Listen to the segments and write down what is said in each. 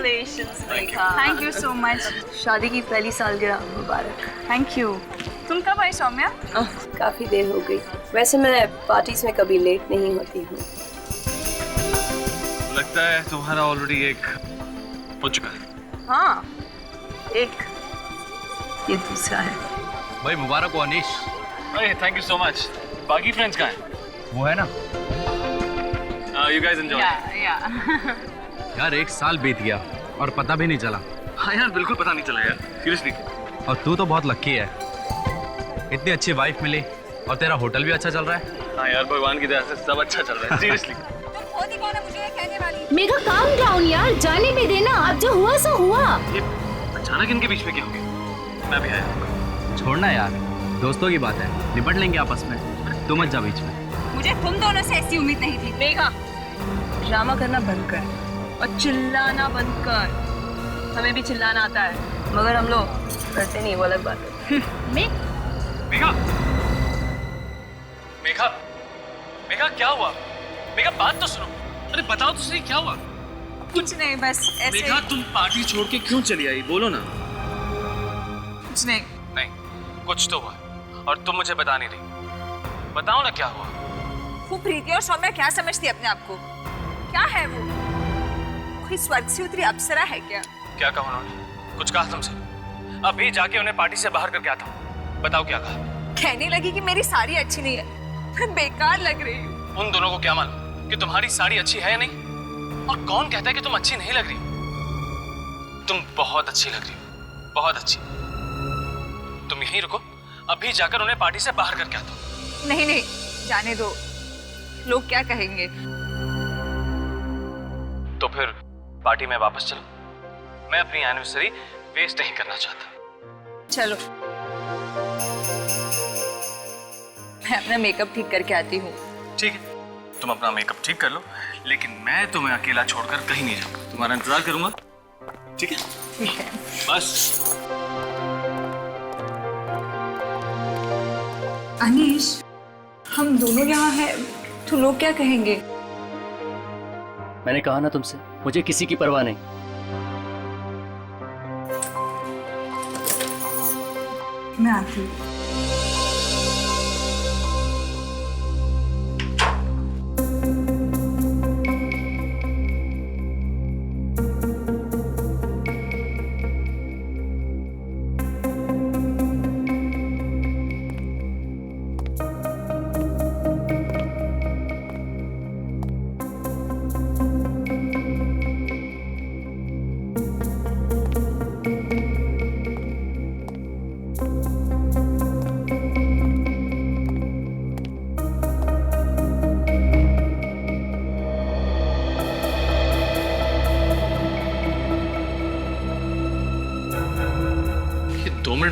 Congratulations, Megha. Thank you so much. शादी की पहली सालगिरह मुबारक। Thank you. तुम कब आई सौम्या? काफी देर हो गई। वैसे मैं पार्टीज में कभी लेट नहीं होती हूँ। लगता है तुम्हारा ऑलरेडी एक हो चुका है। हाँ, एक, ये दूसरा है। भाई मुबारक हो अनीश। भाई थैंक यू सो मच। बाकी फ्रेंड्स कहाँ हैं? वो है ना। You guys enjoy. यार 1 साल बीत गया और पता भी नहीं चला। हाँ यार बिल्कुल पता नहीं चला यार, सीरियसली। और तू तो बहुत लकी है, इतनी अच्छी वाइफ मिली और तेरा होटल भी अच्छा चल रहा है। हाँ यार भगवान की दया से सब अच्छा चल रहा है, सीरियसली। होती कौन है मुझे ये कहने वाली? मेघा काम डाउन यार, जाने भी देना, अब जो हुआ सो हुआ। ये अचानक इनके बीच में क्या हो गया? मैं भी आया। छोड़ना यार, दोस्तों की बात है, निपट लेंगे आपस में, तू मत जा बीच में। मुझे तुम दोनों से ऐसी उम्मीद नहीं थी। मेघा, ड्रामा करना बंद कर और चिल्लाना बंद कर। हमें भी चिल्लाना आता है, मगर हम लोग करते नहीं, वो अलग बात है। मेघा, मेघा, मेघा क्या हुआ? मेघा बात तो सुनो। अरे बताओ तो सही क्या हुआ? कुछ नहीं, बस ऐसे। मेघा तुम पार्टी छोड़ के क्यों चली आई? बोलो ना। कुछ नहीं। नहीं, कुछ तो हुआ और तुम मुझे बता नहीं रही। बताओ ना क्या हुआ। वो प्रीति और सौम्या क्या समझती है अपने आप को? क्या है वो? कोई स्वर्ग से उतरी अप्सरा है क्या? क्या कहा उन्होंने? कुछ कहा तुमसे? अभी जाके उन्हें पार्टी से बाहर करके आता हूँ। बताओ क्या कहा? कहने लगी कि मेरी साड़ी अच्छी नहीं है, मैं बेकार लग रही हूँ। उन दोनों को क्या मालूम कि तुम्हारी साड़ी अच्छी है या नहीं? और कौन कहता है कि तुम अच्छी नहीं लग रही? तुम बहुत अच्छी लग रही हो, बहुत अच्छी। तुम यहीं रुको, अभी जाकर उन्हें पार्टी से बाहर करके आता हूँ। नहीं नहीं, जाने दो, लोग क्या कहेंगे? तो फिर पार्टी में वापस चलो। मैं अपनी एनिवर्सरी वेस्ट नहीं करना चाहता। चलो, मैं अपना मेकअप ठीक करके आती हूँ। ठीक है, तुम अपना मेकअप ठीक कर लो, लेकिन मैं तुम्हें अकेला छोड़कर कहीं नहीं जाऊंगा। तुम्हारा इंतजार करूंगा, ठीक है? ठीक है। बस। अनीश, हम दोनों यहाँ हैं तो लोग क्या कहेंगे? मैंने कहा ना तुमसे, मुझे किसी की परवाह नहीं। मैं आती हूँ।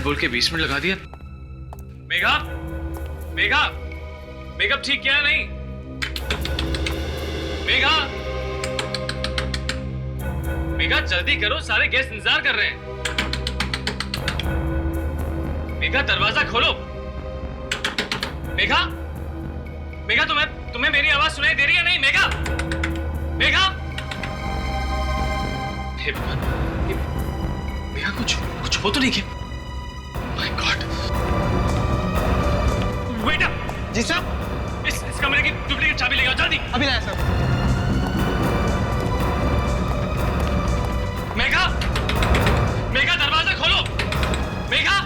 बोल के 20 मिनट लगा दिया। मेघा, मेघा, मेकअप ठीक किया नहीं? मेघा, मेघा जल्दी करो, सारे गेस्ट इंतजार कर रहे हैं। मेघा दरवाजा खोलो। मेघा, मेघा तुम्हें मेरी आवाज सुनाई दे रही है नहीं? मेघा, मेघा, हे भगवान, मेघा कुछ हो तो नहीं क्या? My God. Wait up. जी सर। इस कमरे की डुप्लीकेट चाबी लेगा, जल्दी। अभी लाया सर। मेघा, मेघा दरवाजा खोलो। मेघा,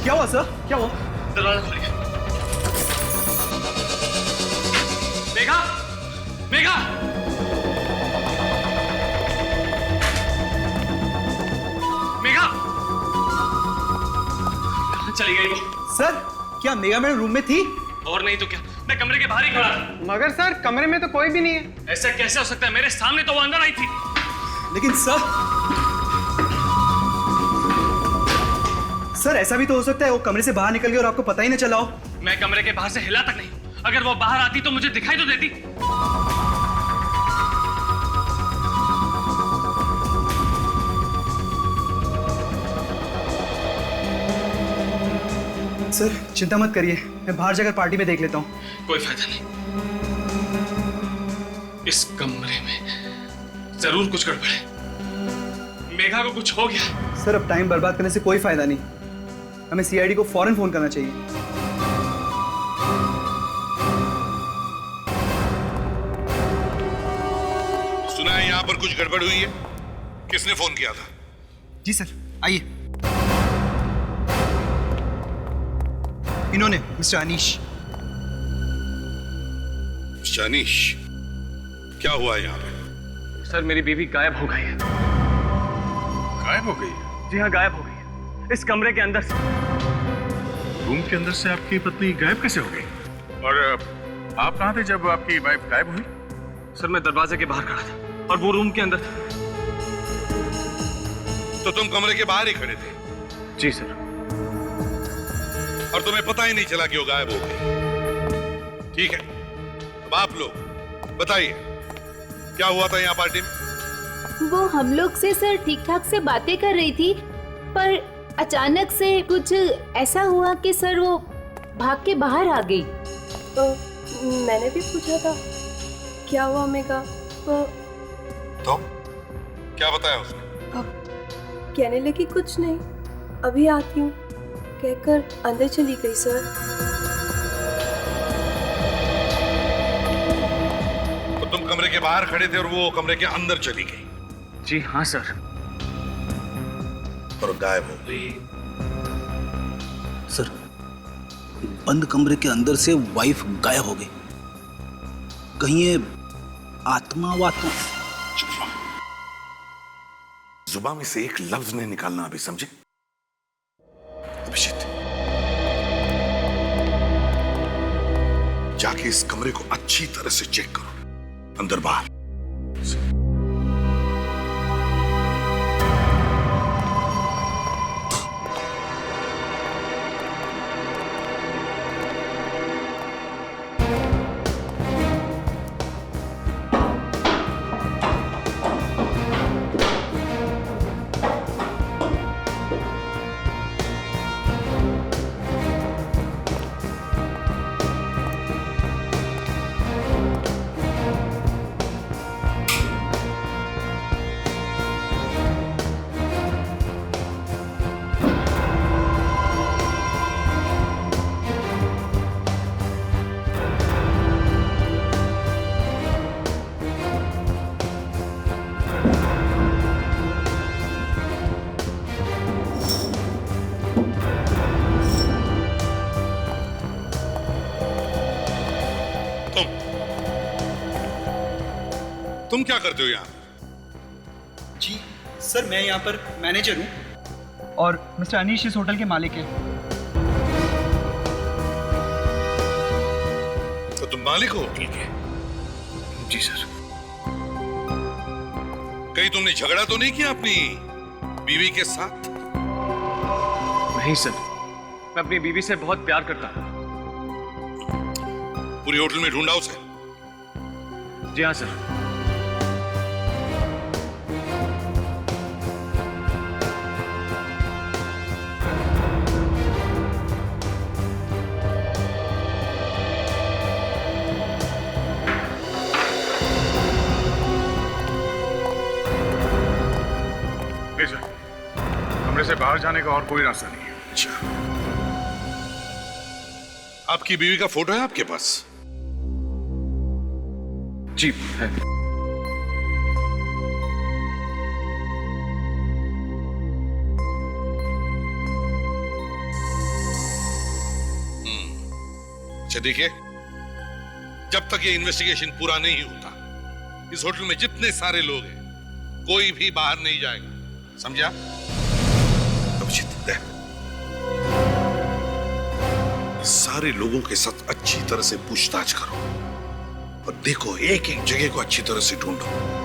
क्या हुआ सर? क्या हुआ? दरवाजा खोलिए। मेघा, मेघा, मेघा, कहाँ चली गई वो? सर, क्या मेघा मैडम रूम में थी? और नहीं तो क्या, मैं कमरे के बाहर ही खड़ा था। मगर सर, कमरे में तो कोई भी नहीं है। ऐसा कैसे हो सकता है? मेरे सामने तो वो अंदर आई थी। लेकिन सर ऐसा भी तो हो सकता है वो कमरे से बाहर निकल गई और आपको पता ही न चला हो। मैं कमरे के बाहर से हिला तक नहीं। अगर वो बाहर आती तो मुझे दिखाई तो देती। सर चिंता मत करिए, मैं बाहर जाकर पार्टी में देख लेता हूँ। कोई फायदा नहीं, इस कमरे में जरूर कुछ गड़बड़ है। मेघा को कुछ हो गया। सर अब टाइम बर्बाद करने से कोई फायदा नहीं, हमें सीआईडी को फौरन फोन करना चाहिए। सुना है यहाँ पर कुछ गड़बड़ हुई है, किसने फोन किया था? जी सर, आइए। इन्होंने, मिस्टर अनीश। शानिश, क्या हुआ यहाँ पे? सर मेरी बीवी गायब हो गई है। गायब हो गई है? जी हाँ, गायब हो गई है, इस कमरे के अंदर से। रूम के अंदर से आपकी पत्नी गायब कैसे हो गई? और आप कहाँ थे जब आपकी वाइफ गायब हुई? सर मैं दरवाजे के बाहर खड़ा था और वो रूम के अंदर था। तो तुम कमरे के बाहर ही खड़े थे? जी सर। और तुम्हें पता ही नहीं चला कि वो गायब हो गई? ठीक है, अब आप लोग बताइए क्या हुआ था यहाँ पार्टी में? वो हम लोग से सर ठीक ठाक से बातें कर रही थी, पर अचानक से कुछ ऐसा हुआ कि सर वो भाग के बाहर आ गई। मैंने भी पूछा था क्या हुआ मेघा, तो क्या बताया उसने? कहने लगी कुछ नहीं, अभी आती हूँ कहकर अंदर चली गई सर। तो तुम कमरे के बाहर खड़े थे और वो कमरे के अंदर चली गई? जी हाँ सर। और गायब हो गई? सर बंद कमरे के अंदर से वाइफ गायब हो गई, कहीं ये आत्मा वात्मा? जुबान में से एक लफ्ज नहीं निकालना अभी, समझे? अभिजीत, जाके इस कमरे को अच्छी तरह से चेक करो, अंदर बाहर। तुम क्या करते हो यहाँ? जी सर, मैं यहाँ पर मैनेजर हूँ और मिस्टर अनीश इस होटल के मालिक हैं। तो तुम मालिक हो होटल के? जी सर। कहीं तुमने झगड़ा तो नहीं किया अपनी बीवी के साथ? नहीं सर, मैं अपनी बीवी से बहुत प्यार करता हूँ। पूरी होटल में ढूंढा उसे? जी हाँ सर। कमरे से बाहर जाने का और कोई रास्ता नहीं है। अच्छा, आपकी बीवी का फोटो है आपके पास? जी है। अच्छा देखिए, जब तक ये इन्वेस्टिगेशन पूरा नहीं होता, इस होटल में जितने सारे लोग हैं कोई भी बाहर नहीं जाएगा, समझा? अभिजीत, सारे लोगों के साथ अच्छी तरह से पूछताछ करो और देखो एक एक जगह को अच्छी तरह से ढूंढो।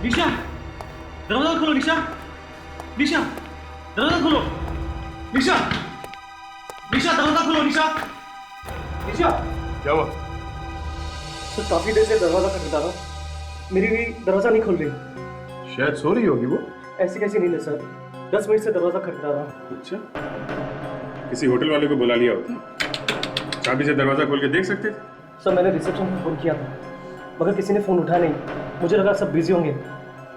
निशा, दरवाजा खोलो निशा। निशा, दरवाजा खोलो। निशा, निशा दरवाजा खोलो निशा। निशा, क्या हुआ? सर काफी देर से दरवाजा खटखटा रहा, मेरी भी दरवाजा नहीं खोल रही। शायद सो रही होगी वो। ऐसी कैसी नींद है सर, 10 मिनट से दरवाजा खटखटा रहा। अच्छा, किसी होटल वाले को बुला लिया होता, चाबी से दरवाजा खोल के देख सकते थे। सर मैंने रिसेप्शन पे फोन किया था, मगर किसी ने फोन उठाया नहीं। मुझे लगा सब बिजी होंगे।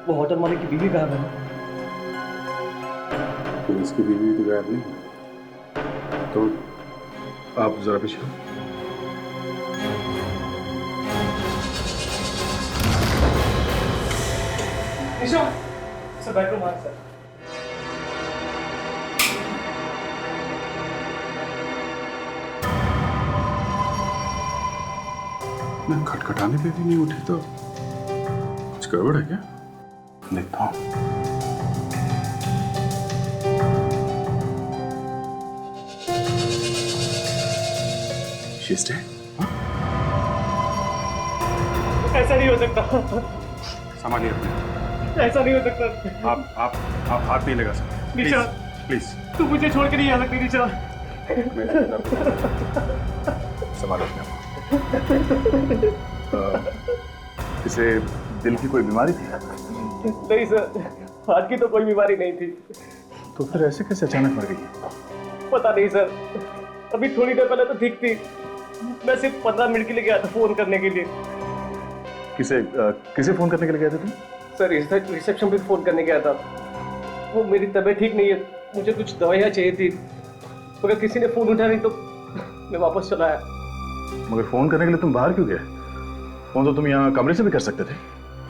वो होटल मालिक की बीवी गायब है। तो इसकी बीवी तो गायब नहीं, तो आप जरा पीछे। निशा, सर बेडरूम आ सर। मैं खटखटाने पे भी नहीं उठी तो कुछ गड़बड़ है क्या? देखता हूँ। She's dead? ऐसा नहीं हो सकता, संभालिए अपने। ऐसा नहीं हो सकता। आप हाथ नहीं लगा सकते। निशा, प्लीज तू मुझे छोड़ के नहीं आ सकती निशा। संभालो अपने आप। इसे दिल की कोई बीमारी थी? नहीं सर, हार्ट की तो कोई बीमारी नहीं थी। तो फिर ऐसे कैसे अचानक मर गई? पता नहीं सर, अभी थोड़ी देर पहले तो ठीक थी। मैं सिर्फ 15 मिनट के लिए गया था फोन करने के लिए। किसे फोन करने के लिए गए थे तुम? सर रिसेप्शन पे फोन करने गया था। वो मेरी तबीयत ठीक नहीं है, मुझे कुछ दवाइयाँ चाहिए थी, मगर किसी ने फोन उठाया नहीं तो मैं वापस चला आया। मगर फोन करने के लिए तुम बाहर क्यों गए? फोन तो तुम यहाँ कमरे से भी कर सकते थे।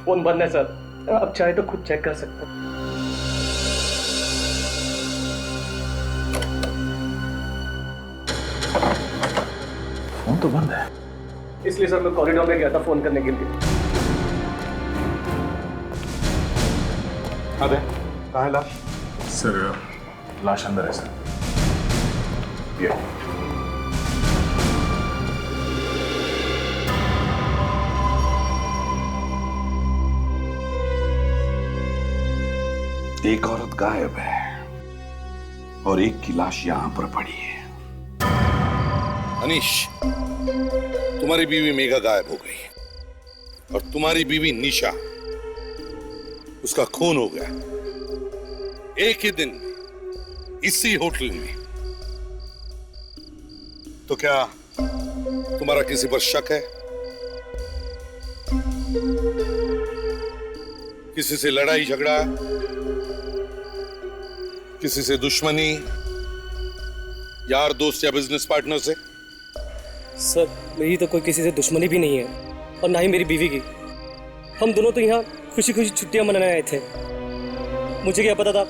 फोन बंद है सर, आप चाहे तो खुद चेक कर सकते हैं। फोन तो बंद है। इसलिए सर मैं कॉरिडोर में गया था फोन करने के लिए। अबे कहाँ है लाश? सर लाश अंदर है सर। ये एक औरत गायब है और एक की लाश यहां पर पड़ी है। अनीश, तुम्हारी बीवी मेघा गायब हो गई और तुम्हारी बीवी निशा, उसका खून हो गया एक ही दिन इसी होटल में। तो क्या तुम्हारा किसी पर शक है? किसी से लड़ाई झगड़ा, किसी से दुश्मनी, यार दोस्त या बिजनेस पार्टनर से? सर मेरी तो कोई किसी से दुश्मनी भी नहीं है और ना ही मेरी बीवी की। हम दोनों तो यहाँ खुशी खुशी छुट्टियां मनाने आए थे। मुझे क्या पता था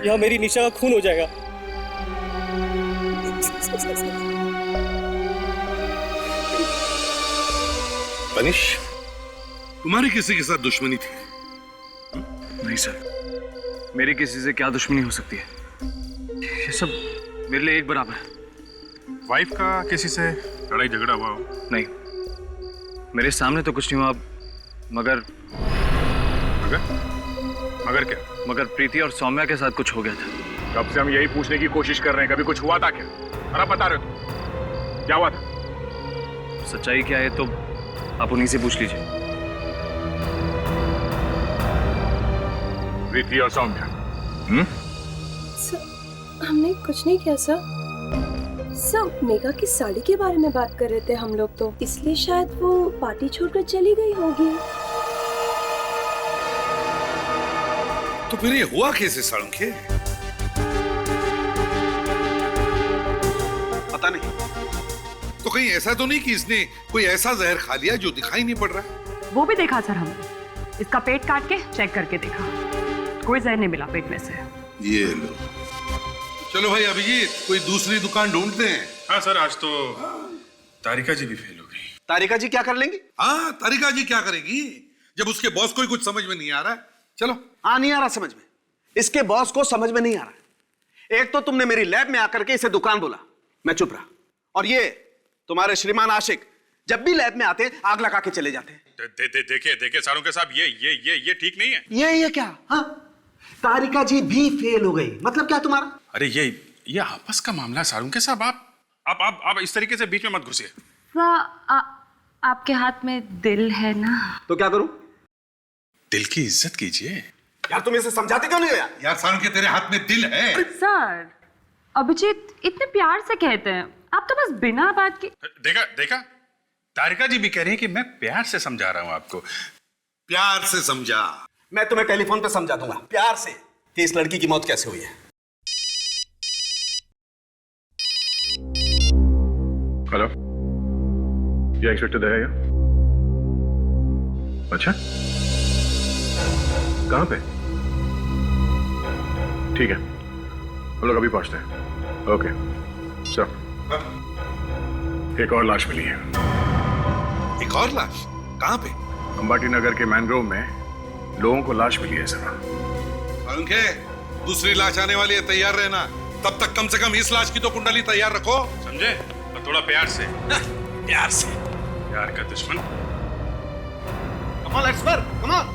यहाँ मेरी निशा का खून हो जाएगा। अनीश, तुम्हारी किसी के साथ दुश्मनी थी? नहीं सर, मेरी किसी से क्या दुश्मनी हो सकती है? ये सब मेरे लिए एक बराबर है। वाइफ का किसी से लड़ाई झगड़ा हुआ हो? नहीं, मेरे सामने तो कुछ नहीं हुआ, मगर मगर क्या? मगर प्रीति और सौम्या के साथ कुछ हो गया था। कब से हम यही पूछने की कोशिश कर रहे हैं, कभी कुछ हुआ था क्या? और आप बता रहे हो क्या हुआ था? सच्चाई क्या है तो आप उन्हीं से पूछ लीजिए। प्रीति और सौम्या? सर हमने कुछ नहीं किया सर, मेघा की साड़ी के बारे में बात कर रहे थे हम लोग, तो इसलिए शायद वो पार्टी छोड़कर चली गई होगी। तो फिर ये हुआ कैसे सड़के? पता नहीं। तो कहीं ऐसा तो नहीं कि इसने कोई ऐसा जहर खा लिया जो दिखाई नहीं पड़ रहा है? वो भी देखा सर हमने, इसका पेट काट के चेक करके देखा, कोई जहर नहीं मिला पेट में से। ये लो। चलो भाई अभिजीत, कोई दूसरी दुकान ढूंढते हैं। हाँ सर, आज तो तारिका जी भी फेल हो गई। तारिका जी क्या कर लेंगी? हाँ, तारिका जी क्या करेगी जब उसके बॉस को ही कुछ समझ में नहीं आ रहा है? चलो। हाँ, नहीं आ रहा समझ में, इसके बॉस को समझ में नहीं आ रहा। एक तो तुमने मेरी लैब में आकर के इसे दुकान बोला, मैं चुप रहा, और ये तुम्हारे श्रीमान आशिक जब भी लैब में आते हैं आग लगा के चले जाते हैं। देखिए सारुंके साहब, ये ठीक नहीं है। ये क्या? हाँ, तारिका जी भी फेल हो गई, मतलब क्या तुम्हारा? अरे ये आपस का मामला है सारुंके साहब, आप इस तरीके से बीच में मत घुसिए। आपके हाथ में दिल है ना? तो क्या करूं? दिल की इज्जत कीजिए। यार तुम इसे समझाते क्यों नहीं हो यार सारुंके, तेरे हाथ में दिल है। सर, अभिजीत इतने प्यार से कहते हैं, आप तो बस बिना बात के। देखा तारिका जी भी कह रही है कि मैं प्यार से समझा रहा हूं आपको। प्यार से समझा? मैं तुम्हें टेलीफोन पे समझा दूंगा प्यार से कि इस लड़की की मौत कैसे हुई है। हेलो, ये इंस्पेक्टर दया? अच्छा, कहां पे? ठीक है, हम लोग अभी पहुंचते हैं। Okay sir. एक और लाश मिली है। एक और लाश? कहां पे? अंबाटी नगर के मैनग्रोव में लोगों को लाश मिली है सर। सारुंके, दूसरी लाश आने वाली है, तैयार रहना। तब तक कम से कम इस लाश की तो कुंडली तैयार रखो, समझे? और थोड़ा प्यार से। प्यार से? प्यार का दुश्मन। Come on, let's work. Come on.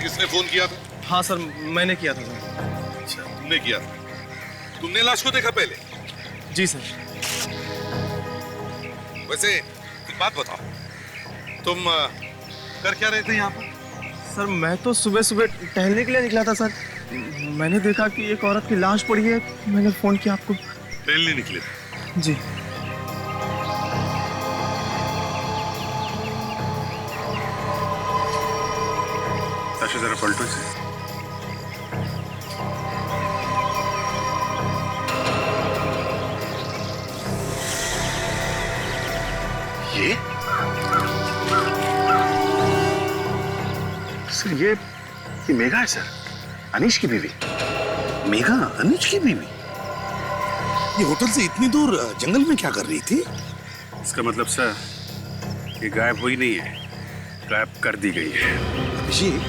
किसने फोन किया था? हाँ सर, मैंने किया था सर। अच्छा, तुमने किया था। तुमने लाश को देखा पहले? जी सर। वैसे एक बात बताओ, तुम कर क्या रहे थे यहाँ पर? सर मैं तो सुबह सुबह टहलने के लिए निकला था सर। मैंने देखा कि एक औरत की लाश पड़ी है, मैंने फोन किया आपको। टहलने निकले थे? जी। जरा पलटो से। ये सर, ये मेघा है सर, अनीश की बीवी। मेघा अनीश की बीवी? ये होटल से इतनी दूर जंगल में क्या कर रही थी? इसका मतलब सर, ये गायब हुई नहीं है, गायब कर दी गई है। अभिजीत,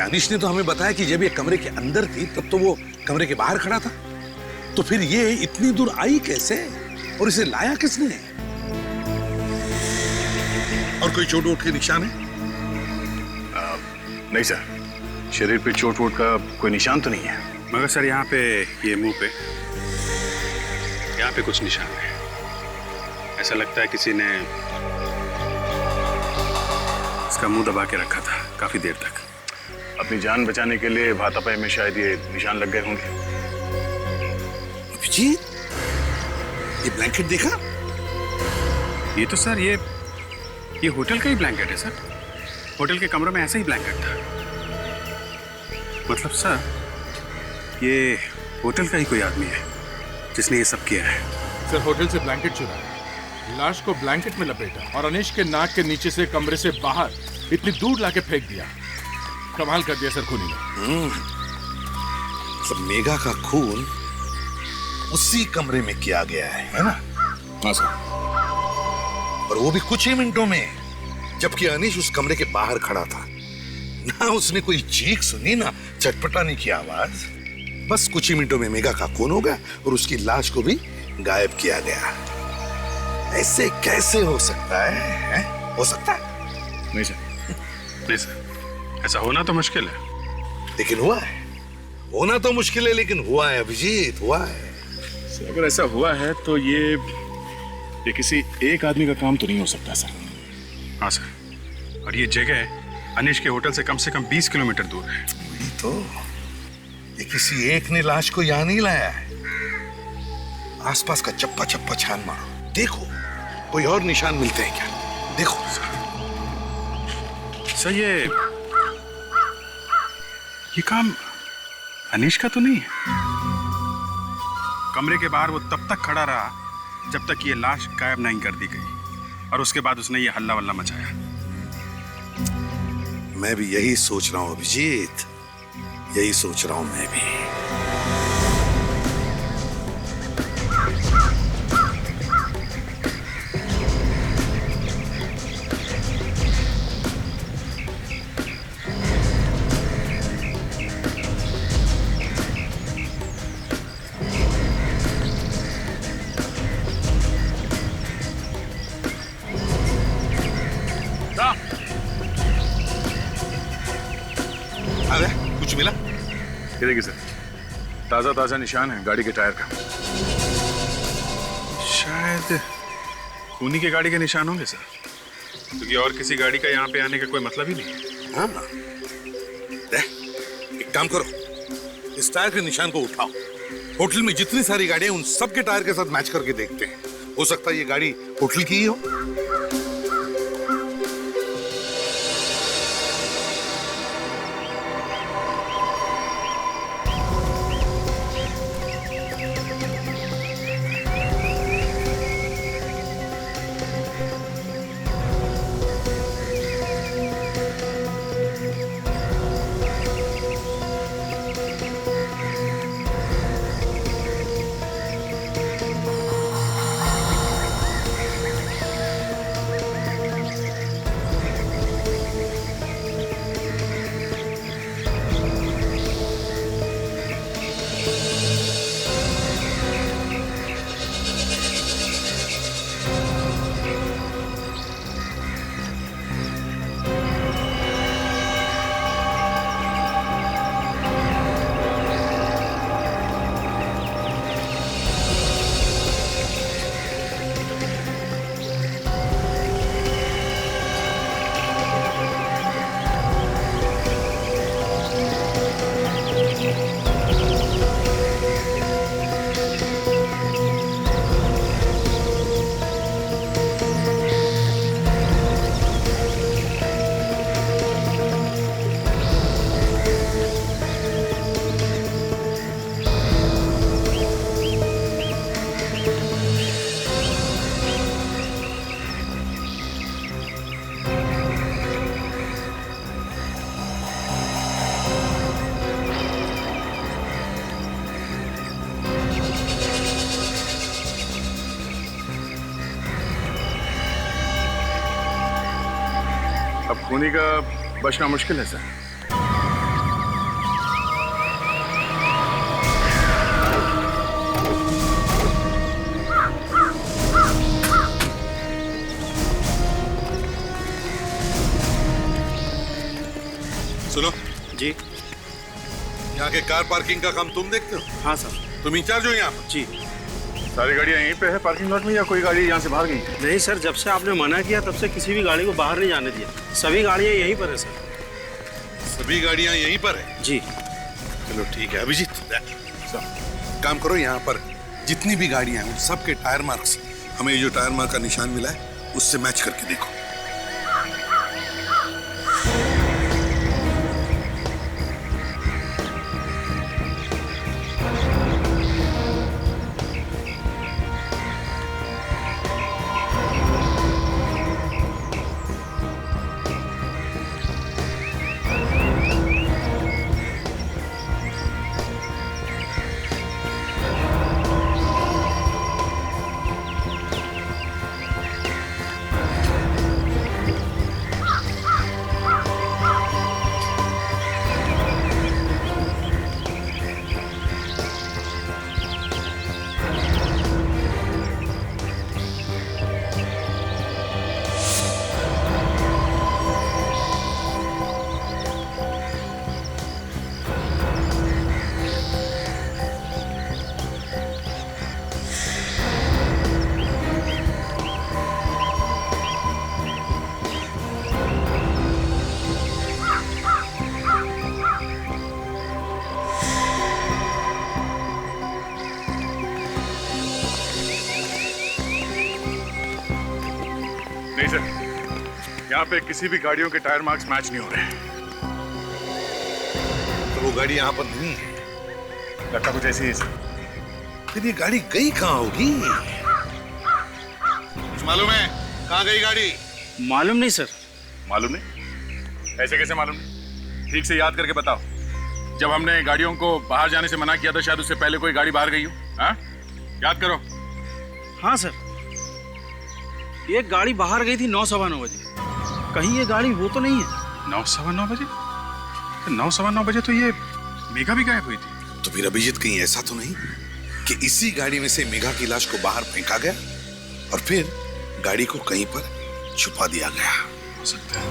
अनीश ने तो हमें बताया कि जब ये कमरे के अंदर थी तब तो वो कमरे के बाहर खड़ा था, तो फिर ये इतनी दूर आई कैसे और इसे लाया किसने? और कोई चोट वोट के निशान है? नहीं सर, शरीर पे चोट वोट का कोई निशान तो नहीं है, मगर सर यहाँ पे, ये मुंह पे, यहाँ पे कुछ निशान है। ऐसा लगता है किसी ने इसका मुंह दबा के रखा था काफी देर तक। अपनी जान बचाने के लिए हाथापाई में शायद ये निशान लग गए होंगे। अभिजीत, ये ब्लैंकेट देखा? ये तो सर, ये होटल का ही ब्लैंकेट है सर। होटल के कमरे में ऐसा ही ब्लैंकेट था। मतलब सर, ये होटल का ही कोई आदमी है जिसने ये सब किया है। सर, होटल से ब्लैंकेट चुराया, लाश को ब्लैंकेट में लपेटा और अनीश के नाक के नीचे से कमरे से बाहर इतनी दूर लाके फेंक दिया। कमाल कर दिया सर खूनी ने। सब मेघा का खून उसी कमरे में किया गया है ना? हाँ सर। और वो भी कुछ ही मिनटों में, जबकि अनीश उस कमरे के बाहर खड़ा था। ना उसने कोई चीख सुनी, ना चटपटाने की आवाज। बस कुछ ही मिनटों में मेघा का खून हो गया और उसकी लाश को भी गायब किया गया। ऐसे कैसे हो सकता है? हो सकता है? नहीं सर, नहीं सर, ऐसा होना तो मुश्किल है। लेकिन हुआ है। होना तो मुश्किल है लेकिन हुआ है अभिजीत, हुआ है। सर, अगर ऐसा हुआ है तो ये किसी एक आदमी का काम तो नहीं हो सकता सर। हाँ सर, और ये जगह अनीश के होटल से कम 20 किलोमीटर दूर है। वही तो, ये किसी एक ने लाश को यहाँ नहीं लाया है। आसपास का चप्पा चप्पा छान मारो, देखो कोई और निशान मिलते हैं क्या? देखो सर, ये काम अनीश का तो नहीं है? कमरे के बाहर वो तब तक खड़ा रहा जब तक ये लाश गायब नहीं कर दी गई, और उसके बाद उसने ये हल्ला वल्ला मचाया। मैं भी यही सोच रहा हूं अभिजीत, यही सोच रहा हूं मैं भी। कुछ मिला? ये देखिए सर, ताजा ताजा निशान है गाड़ी के टायर का। शायद खूनी के गाड़ी के निशान होंगे सर, क्योंकि और किसी गाड़ी का यहाँ पे आने का कोई मतलब ही नहीं है। हाँ, एक काम करो, इस टायर के निशान को उठाओ, होटल में जितनी सारी गाड़ियां उन सब के टायर के साथ मैच करके देखते हैं। हो सकता है ये गाड़ी होटल की ही हो। अब खूनी का बचना मुश्किल है सर। सुनो जी। यहाँ के कार पार्किंग का काम तुम देखते हो? हाँ सर। तुम इंचार्ज हो यहाँ पर? जी। सारी गाड़ियाँ यहीं पे है पार्किंग लॉट में, या कोई गाड़ी यहाँ से बाहर गई है? नहीं सर, जब से आपने मना किया तब से किसी भी गाड़ी को बाहर नहीं जाने दिया। सभी गाड़ियाँ यहीं पर है सर। सभी गाड़ियाँ यहीं पर है? जी। चलो ठीक है अभिजीत, काम करो, यहाँ पर जितनी भी गाड़ियाँ हैं उन सब के टायर मार्क्स, हमें जो टायर मार्क का निशान मिला है उससे मैच करके देखो। नहीं सर, यहाँ पे किसी भी गाड़ियों के टायर मार्क्स मैच नहीं हो रहे हैं। तो वो गाड़ी यहाँ पर नहीं है। लगता कुछ ऐसी है सर। फिर ये गाड़ी गई कहाँ होगी? कुछ मालूम है कहाँ गई गाड़ी? मालूम नहीं सर। मालूम नहीं? ऐसे कैसे मालूम नहीं? ठीक से याद करके बताओ। जब हमने गाड़ियों को बाहर जाने से मना किया तो शायद उससे पहले कोई गाड़ी बाहर गई हो। हाँ, याद करो। हाँ सर, एक गाड़ी बाहर गई थी 9:15 बजे। कहीं ये गाड़ी वो तो नहीं है? 9:15 बजे? 9:15 बजे तो ये मेघा भी गायब हुई थी। तो फिर अभिजीत कहीं ऐसा तो नहीं कि इसी गाड़ी में से मेघा की लाश को बाहर फेंका गया और फिर गाड़ी को कहीं पर छुपा दिया गया? हो सकता है।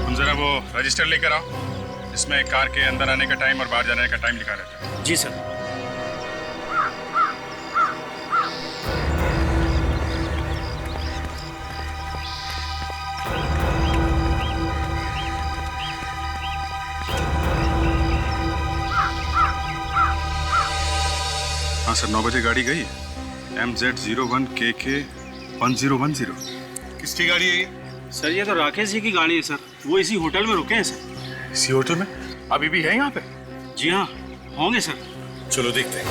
तुम जरा वो रजिस्टर लेकर आओ, इसमें कार के अंदर आने का टाइम और बाहर जाने का टाइम लिखा रहता है। जी सर। हाँ सर, 9 बजे गाड़ी गई है। MZ01KK 1010। किसकी गाड़ी है ये? सर ये तो राकेश जी की गाड़ी है सर। वो इसी होटल में रुके हैं सर। इसी होटल में? अभी भी है यहाँ पे? जी हाँ, होंगे सर। चलो देखते हैं।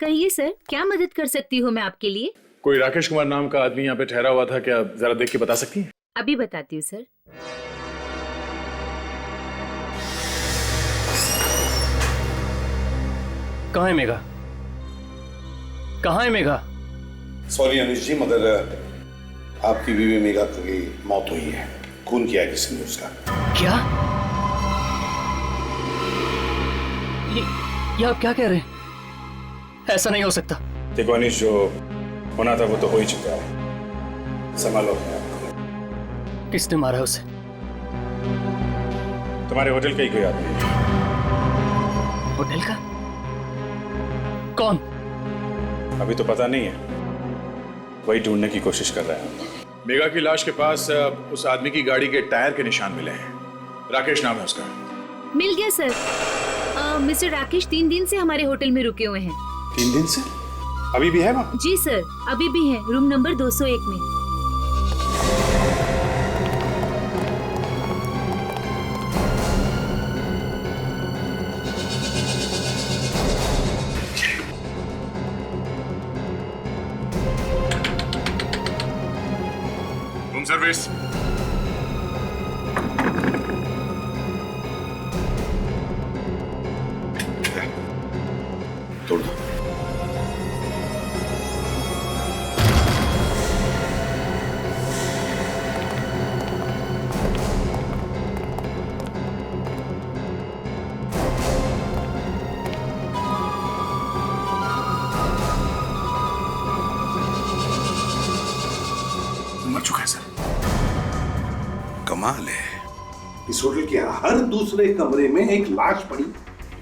कहिए सर, क्या मदद कर सकती हूँ मैं आपके लिए? कोई राकेश कुमार नाम का आदमी यहाँ पे ठहरा हुआ था क्या? जरा देख के बता सकती हैं? अभी बताती हूँ सर। कहाँ है मेघा? कहाँ है मेघा? सॉरी अनिश जी, मगर आपकी बीवी मेघा की मौत हुई है। खून किया है किसी ने उसका। क्या? ये आप क्या कह रहे हैं? ऐसा नहीं हो सकता। देखो अनिश, जो होना था वो तो हो ही चुका है। संभालो अपने आप को। किसने मारा उसे? तुम्हारे होटल का ही कोई आदमी है। होटल का? कौन? अभी तो पता नहीं है, वही ढूंढने की कोशिश कर रहे हैं। मेघा की लाश के पास उस आदमी की गाड़ी के टायर के निशान मिले हैं। राकेश नाम है उसका। मिल गया सर। मिस्टर राकेश 3 दिन से हमारे होटल में रुके हुए हैं। 3 दिन से? अभी भी है वहाँ? जी सर, अभी भी है, रूम नंबर 201 में। Room service. तोड़ दो। मर चुका है सर। कमाल है, इस होटल के हर दूसरे कमरे में एक लाश पड़ी।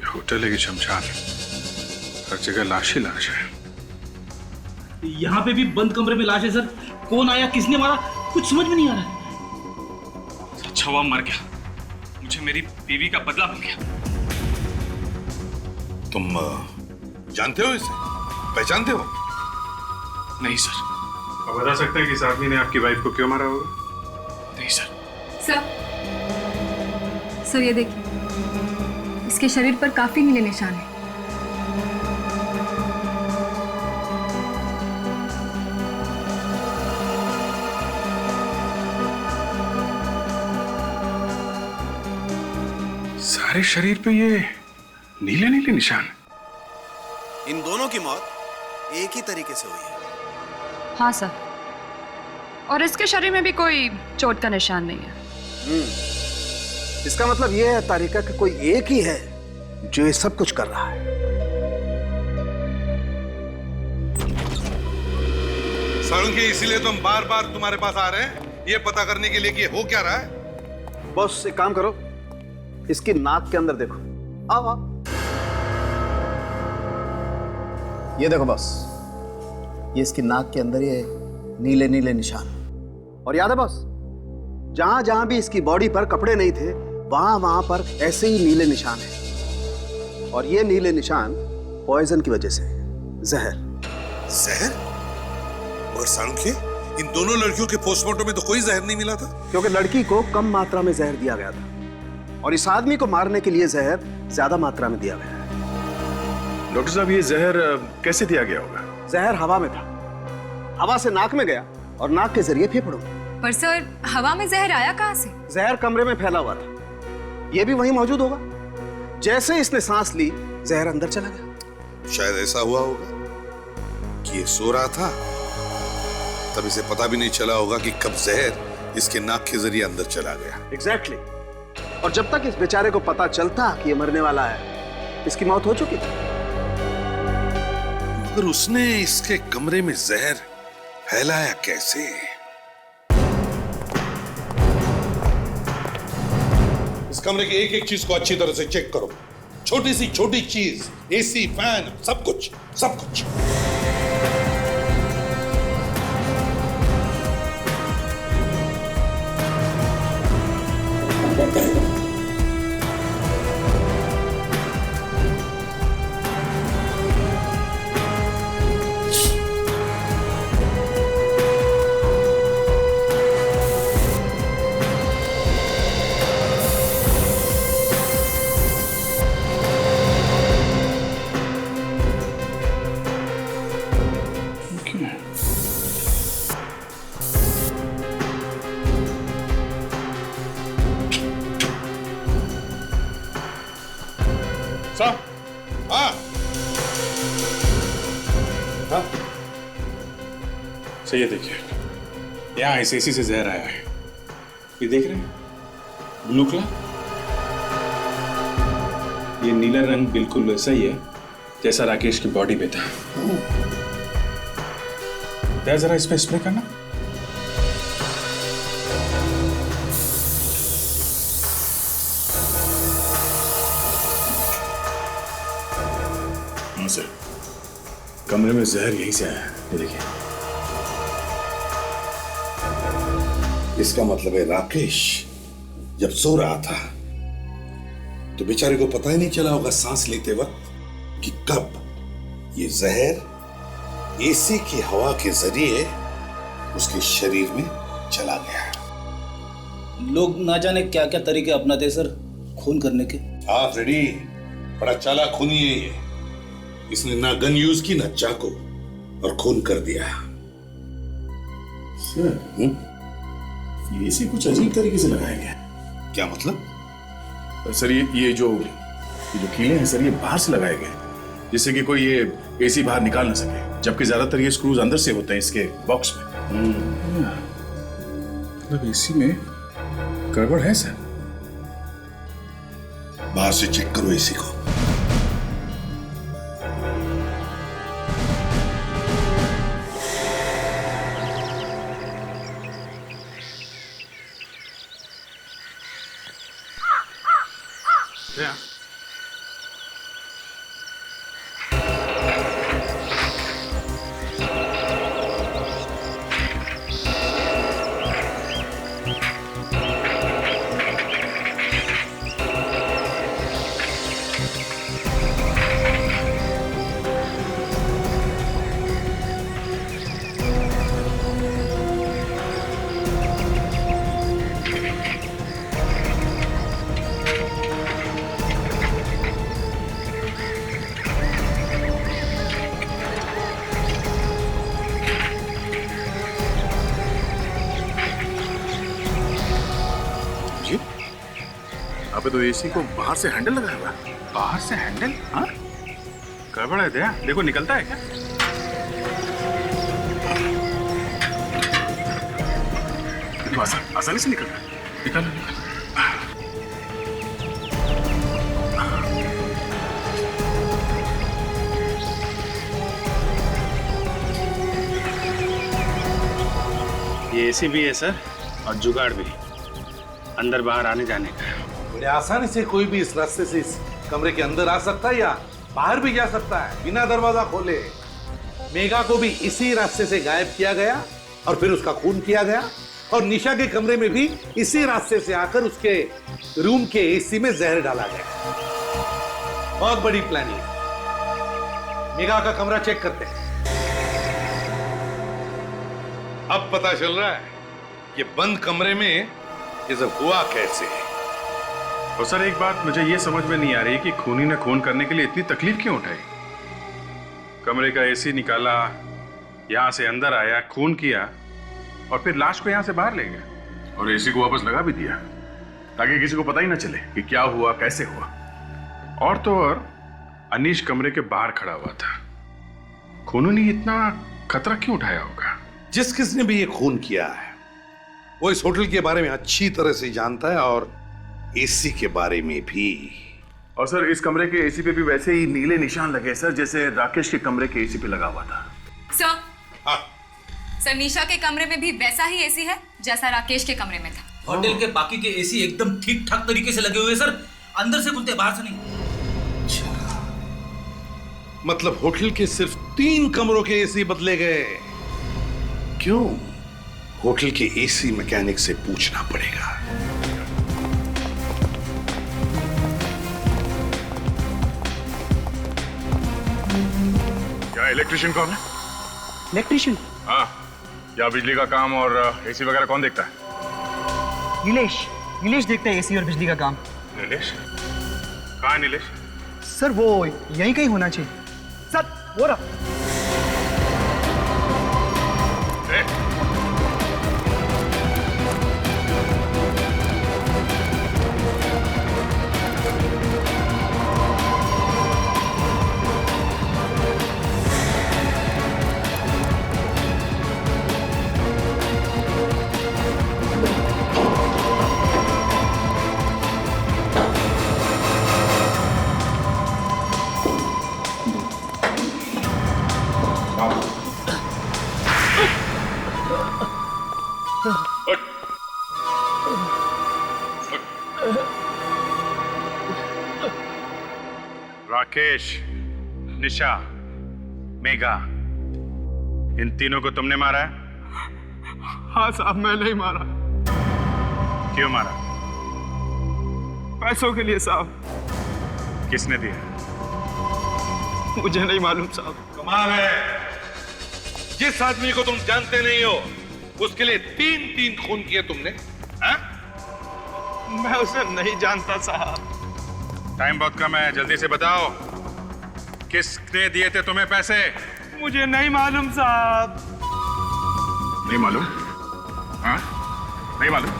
होटल है कि शमशान? हर जगह लाश ही लाश है। यहाँ पे भी बंद कमरे में लाश है सर। कौन आया, किसने मारा, कुछ समझ में नहीं आ रहा है। अच्छा हुआ मर गया, मुझे मेरी बीवी का बदला मिल गया। तुम जानते हो इसे? पहचानते हो? नहीं सर। आप बता सकते हैं कि इस आदमी ने आपकी वाइफ को क्यों मारा होगा? नहीं सर। सर ये देखिए, इसके शरीर पर काफी नीले निशान हैं। सारे शरीर पे ये नीले नीले निशान। इन दोनों की मौत एक ही तरीके से हुई है। हाँ सर, और इसके शरीर में भी कोई चोट का निशान नहीं है। इसका मतलब ये है तारिका कि कोई एक ही है जो ये सब कुछ कर रहा है। साळुंखे, इसीलिए तो हम बार बार तुम्हारे पास आ रहे हैं, ये पता करने के लिए कि हो क्या रहा है। बॉस एक काम करो, इसकी नाक के अंदर देखो। आओ आओ। ये देखो बॉस, ये इसकी नाक के अंदर ये नीले नीले निशान। और याद है बॉस, जहां जहां भी इसकी बॉडी पर कपड़े नहीं थे वहां वहां पर ऐसे ही नीले निशान है। और ये नीले निशान पॉइजन की वजह से, जहर। जहर? और साळुंखे, इन दोनों लड़कियों के पोस्टमार्टम में तो कोई जहर नहीं मिला था। क्योंकि लड़की को कम मात्रा में जहर दिया गया था और इस आदमी को मारने के लिए जहर ज्यादा मात्रा में दिया गया है। डॉक्टर साहब, ये जहर कैसे दिया गया होगा? जहर हवा में था, हवा से नाक में गया और नाक के जरिए फेफड़ों में। पर सर, हवा में जहर आया कहाँ से? जहर कमरे में फैला हुआ था, ये भी वहीं मौजूद होगा। जैसे इसने सांस ली, जहर अंदर चला गया। शायद ऐसा हुआ होगा कि ये सो रहा था, तब इसे पता भी नहीं चला होगा कि कब जहर इसके नाक के जरिए अंदर चला गया। एग्जैक्टली। और जब तक इस बेचारे को पता चलता कि ये मरने वाला है, इसकी मौत हो चुकी थी। मगर उसने इसके कमरे में जहर फैलाया कैसे? इस कमरे की एक एक चीज को अच्छी तरह से चेक करो, छोटी सी छोटी चीज, एसी, फैन, सब कुछ सब कुछ। साहब, हाँ हाँ, सही है, देखिए यहाँ इस एसी से जहर आया है। ये देख रहे हैं, ब्लू कलर, ये नीला रंग बिल्कुल वैसा ही है जैसा राकेश की बॉडी पे था। जरा इस पे स्प्रे करना। हाँ सर, कमरे में जहर यहीं से आया है, ये देखिए। इसका मतलब है राकेश जब सो रहा था तो बेचारे को पता ही नहीं चला होगा सांस लेते वक्त कि कब ये जहर एसी की हवा के जरिए उसके शरीर में चला गया। लोग ना जाने क्या क्या तरीके अपनाते सर खून करने के। हाँ फ्रेडी, बड़ा चालाक खूनी है ये। इसने ना गन यूज की ना चाकू, और खून कर दिया। सर, ये एसी कुछ अजीब तरीके से लगाया गया। क्या मतलब? सर, ये जो कीले हैं सर, ये बाहर से लगाए गए जिससे कि कोई ये एसी बाहर निकाल ना सके, जबकि ज्यादातर ये स्क्रूज अंदर से होते हैं इसके बॉक्स में। मतलब एसी में गड़बड़ है सर। बाहर से चेक करो एसी को। तो एसी को बाहर से हैंडल लगाया हुआ। बाहर से हैंडल? हाँ, गड़बड़ है दया। देखो निकलता है क्या? तो आसानी से निकलता है। निकालो निकालो। ये एसी भी है सर, और जुगाड़ भी, अंदर बाहर आने जाने का। बड़े आसानी से कोई भी इस रास्ते से इस कमरे के अंदर आ सकता है या बाहर भी जा सकता है बिना दरवाजा खोले। मेघा को भी इसी रास्ते से गायब किया गया और फिर उसका खून किया गया, और निशा के कमरे में भी इसी रास्ते से आकर उसके रूम के एसी में जहर डाला गया। बहुत बड़ी प्लानिंग। मेघा का कमरा चेक करते हैं। अब पता चल रहा है कि बंद कमरे में ये सब हुआ कैसे। और सर एक बात मुझे ये समझ में नहीं आ रही कि खूनी ने खून करने के लिए इतनी तकलीफ क्यों उठाई। कमरे का एसी निकाला, यहां से अंदर आया, खून किया और फिर लाश को यहां से बाहर ले गया और एसी को वापस लगा भी दिया ताकि किसी को पता ही ना चले कि क्या हुआ, कैसे हुआ। और तो और अनीश कमरे के बाहर खड़ा हुआ था। खूनों ने इतना खतरा क्यों उठाया होगा? जिस किसने भी ये खून किया है वो इस होटल के बारे में अच्छी तरह से जानता है और एसी के बारे में भी। और सर इस कमरे के एसी पे भी वैसे ही नीले निशान लगे सर, जैसे राकेश के कमरे के एसी पे लगा हुआ था। सर निशा के कमरे में भी वैसा ही एसी है जैसा राकेश के कमरे में था। होटल के बाकी के एसी एकदम ठीक ठाक तरीके से लगे हुए हैं सर, अंदर से खुलते बाहर से नहीं। मतलब होटल के सिर्फ 3 कमरों के एसी बदले गए। क्यों? होटल के एसी मैकेनिक से पूछना पड़ेगा। क्या इलेक्ट्रिशियन कौन है? इलेक्ट्रिशियन? हाँ, या बिजली का काम और एसी वगैरह कौन देखता है? नीलेश देखता है एसी और बिजली का काम। नीलेश? कहाँ है नीलेश? सर वो यहीं कहीं होना चाहिए। सर वो रहा। राकेश, निशा, मेघा, इन तीनों को तुमने मारा है? हाँ साहब, मैं नहीं मारा। क्यों मारा? पैसों के लिए साहब। किसने दिया? मुझे नहीं मालूम साहब। कमाल है, जिस आदमी को तुम जानते नहीं हो उसके लिए 3 खून किए तुमने। हा? मैं उसे नहीं जानता साहब। टाइम बहुत कम है, जल्दी से बताओ किसने दिए थे तुम्हें पैसे? मुझे नहीं मालूम साहब। नहीं मालूम? हाँ, नहीं मालूम?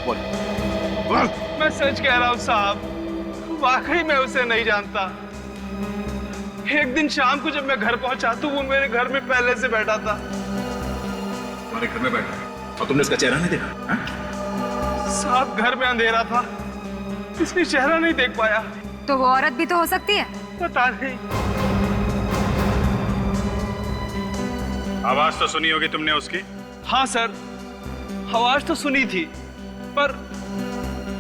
बोल। मैं सच कह रहा हूँ साहब, वाकई मैं उसे नहीं जानता। एक दिन शाम को जब मैं घर पहुंचा तो वो मेरे घर में पहले से बैठा था। तुम्हारे घर में बैठा और तुमने उसका चेहरा नहीं देखा? साहब घर में अंधेरा था, इसलिए चेहरा नहीं देख पाया। तो वो औरत भी तो हो सकती है। पता नहीं। आवाज तो सुनी होगी तुमने उसकी? हाँ सर, आवाज तो सुनी थी, पर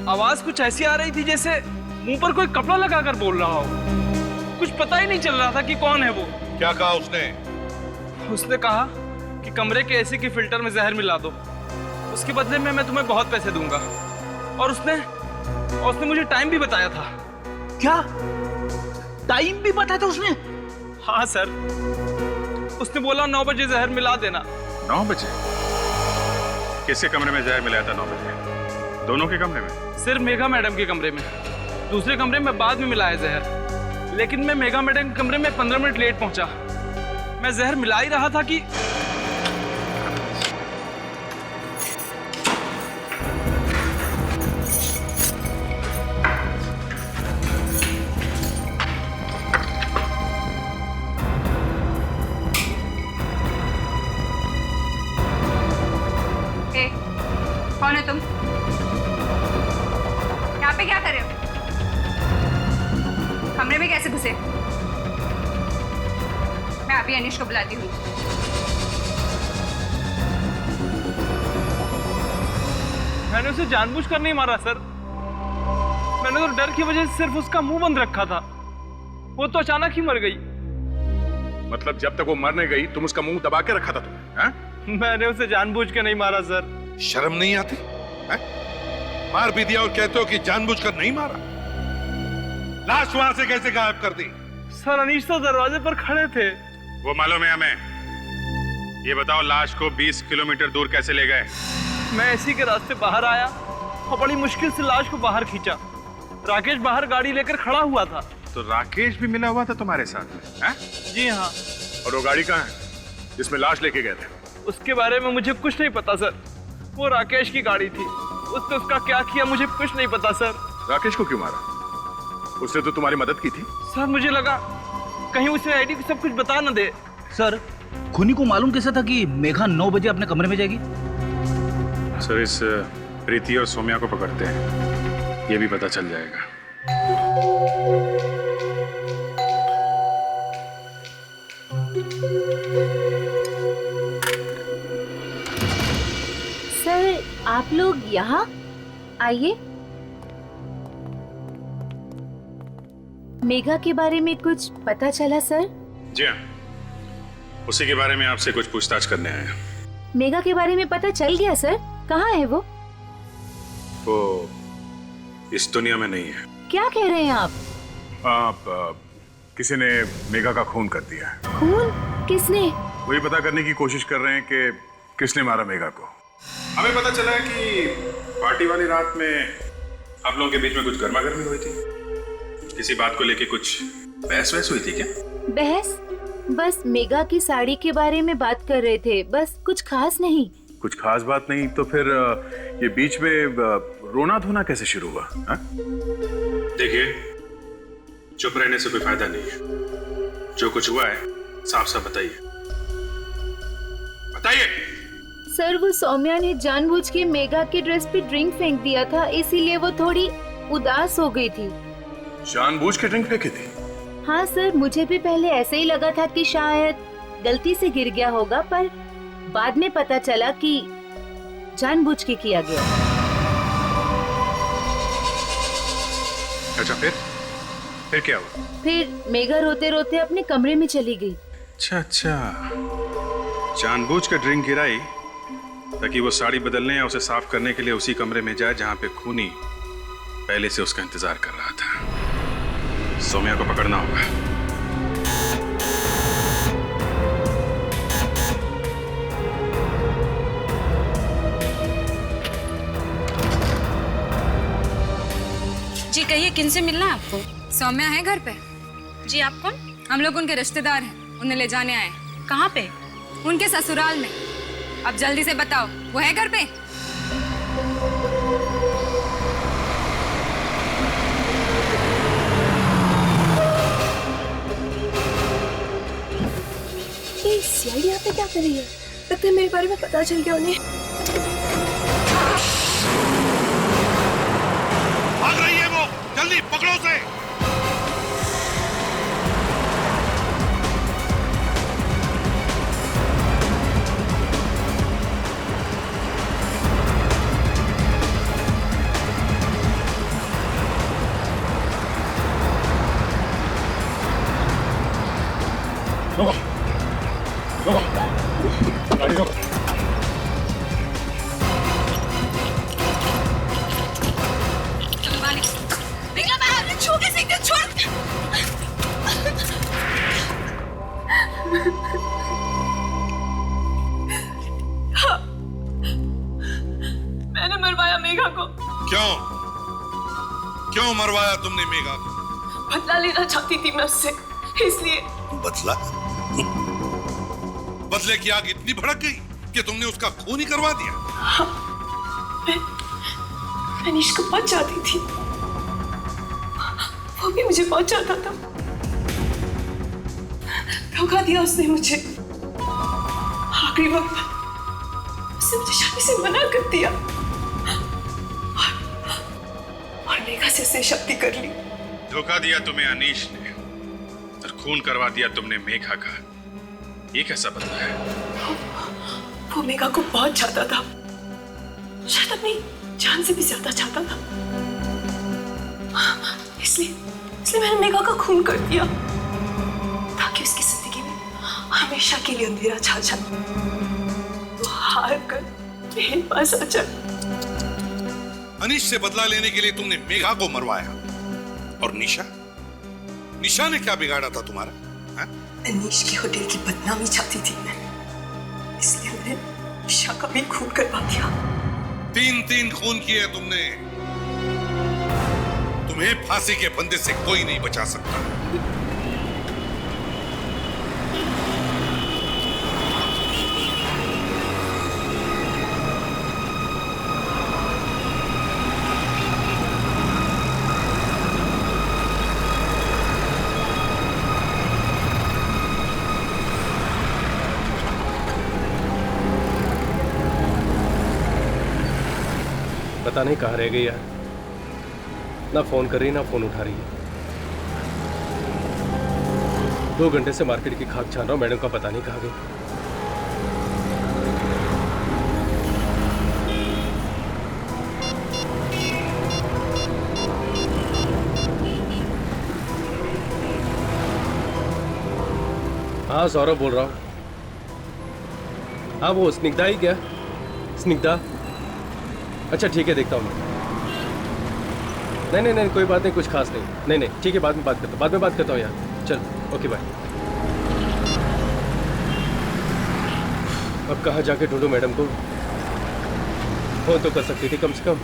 आवाज कुछ ऐसी आ रही थी जैसे मुंह पर कोई कपड़ा लगाकर बोल रहा हो। कुछ पता ही नहीं चल रहा था कि कौन है वो। क्या कहा उसने? उसने कहा कि कमरे के एसी के फिल्टर में जहर मिला दो, उसके बदले में मैं तुम्हें बहुत पैसे दूंगा। और उसने मुझे टाइम भी बताया था। क्या टाइम भी बताया था उसने? हाँ सर, उसने बोला 9 बजे जहर मिला देना। 9 बजे? किसके कमरे में जहर मिलाया था 9 बजे? दोनों के कमरे में? सिर्फ मेघा मैडम के कमरे में, दूसरे कमरे में बाद में मिलाया जहर। लेकिन मैं मेघा मैडम के कमरे में 15 मिनट लेट पहुंचा। मैं जहर मिला ही रहा था कि कौन है तुम? यहाँ पे क्या कर रहे हो? कमरे में कैसे घुसे? मैं अभी अनीश को बुलाती हूँ। मैंने उसे जानबूझकर नहीं मारा सर। मैंने तो डर की वजह से सिर्फ उसका मुंह बंद रखा था। वो तो अचानक ही मर गई। मतलब जब तक वो मर नहीं गई तुम उसका मुंह दबा के रखा था तुमने? मैंने उसे जानबूझ के नहीं मारा सर। शर्म नहीं आती? मार भी दिया और कहते हो कि जानबूझकर नहीं मारा। लाश वहां से कैसे गायब कर दी? सर अनीश तो दरवाजे पर खड़े थे। वो मालूम है हमें। ये बताओ लाश को 20 किलोमीटर दूर कैसे ले गए? मैं इसी के रास्ते बाहर आया और बड़ी मुश्किल से लाश को बाहर खींचा। राकेश बाहर गाड़ी लेकर खड़ा हुआ था। तो राकेश भी मिला हुआ था तुम्हारे साथ में? हैं? जी हाँ। और वो गाड़ी कहाँ है जिसमें लाश लेके गए थे? उसके बारे में मुझे कुछ नहीं पता सर। वो राकेश की गाड़ी थी। उसने उसका क्या किया मुझे कुछ नहीं पता सर। राकेश को क्यों मारा? उसने तो तुम्हारी मदद की थी। सर मुझे लगा कहीं उसे आईडी को सब कुछ बता न दे। सर खूनी को मालूम कैसा था कि मेघा 9 बजे अपने कमरे में जाएगी? सर इस प्रीति और सौम्या को पकड़ते हैं, ये भी पता चल जाएगा। सर आप लोग यहाँ आइए। मेघा के बारे में कुछ पता चला सर? जी हाँ, उसी के बारे में आपसे कुछ पूछताछ करने आए हैं। मेघा के बारे में पता चल गया सर? कहाँ है वो? वो इस दुनिया में नहीं है। क्या कह रहे हैं आप? किसी ने मेघा का खून कर दिया है। खून? किसने? वही पता करने की कोशिश कर रहे हैं कि किसने मारा मेघा को। हमें पता चला है कि पार्टी वाली रात में आप लोगों के बीच में कुछ गर्मागर्मी हुई थी। किसी बात को लेके कुछ बहस वहस हुई थी क्या? बहस? बस मेघा की साड़ी के बारे में बात कर रहे थे, बस कुछ खास नहीं। कुछ खास बात नहीं तो फिर ये बीच में रोना धोना कैसे शुरू हुआ? देखिए, चुप रहने से कोई फायदा नहीं है। जो कुछ हुआ है साफ साफ बताइए, बताइए। सर वो सौम्या ने जानबूझ के मेघा के ड्रेस पे ड्रिंक फेंक दिया था, इसीलिए वो थोड़ी उदास हो गई थी। जानबूझ के ड्रिंक फेंकी थी? हाँ सर, मुझे भी पहले ऐसे ही लगा था कि शायद गलती से गिर गया होगा, पर बाद में पता चला कि जानबूझ के किया गया। अच्छा फिर क्या हुआ? फिर मेघा रोते रोते अपने कमरे में चली गई। अच्छा, जानबूझ के ड्रिंक गिराई ताकि वो साड़ी बदलने या उसे साफ करने के लिए उसी कमरे में जाए जहां पे खूनी पहले से उसका इंतजार कर रहा था। सौम्या को पकड़ना होगा। जी कहिए, किनसे मिलना है आपको? सौम्या है घर पे? जी आप कौन? हम लोग उनके रिश्तेदार हैं, उन्हें ले जाने आए। कहाँ पे? उनके ससुराल में। अब जल्दी से बताओ, वो है घर पे? ये सीआईडी यहाँ पे क्या कर रही है? लगता है मेरे बारे में पता चल गया उन्हें। भाग रही है वो, जल्दी पकड़ो उसे। गाड़ी रोको। निकलो बाहर, छू के सीधे छोड़। हाँ, मैंने मरवाया मेघा को। क्यों मरवाया तुमने मेघा को? बदला लेना चाहती थी मैं उससे, इसलिए। बदला? बदले की आग इतनी भड़क गई कि तुमने उसका खून ही करवा दिया? हाँ, मैं अनीश को बहुत चाहती थी, वो भी मुझे बहुत चाहता था। धोखा दिया उसने मुझे। आखिरी वक्त उसने मुझे शादी से मना कर दिया और मेघा से उसने शादी कर ली। धोखा दिया तुम्हें अनीश ने और खून करवा दिया तुमने मेघा का। ये कैसा बदला है? वो मेघा को बहुत चाहता था, शायद अपनी जान से भी ज्यादा चाहता था। इसलिए मैंने मेघा का खून कर दिया ताकि उसकी जिंदगी में हमेशा के लिए अंधेरा छा जाए। वो हार कर मेरे पास आ जाए। अनीश से बदला लेने के लिए तुमने मेघा को मरवाया और निशा निशा ने क्या बिगाड़ा था तुम्हारा? अनीश की होटल की बदनामी चाहती थी मैं, इसलिए मैंने निशा का भी खून करवा दिया। 3 खून किए तुमने। तुम्हें फांसी के फंदे से कोई नहीं बचा सकता। पता नहीं कहाँ रह गई यार, ना फोन कर रही ना फोन उठा रही है। 2 घंटे से मार्केट की खाक छान रहा हूँ, मैडम का पता नहीं कहाँ गई। हाँ सौरभ बोल रहा हूँ। हाँ वो स्निग्धा ही क्या? स्निग्धा, अच्छा ठीक है, देखता हूँ मैं। नहीं कोई बात नहीं, कुछ खास नहीं। नहीं ठीक है, बाद में बात करता हूँ यार। चल ओके बाय। अब कहाँ जाके ढूंढूं मैडम को? फोन तो कर सकती थी कम से कम।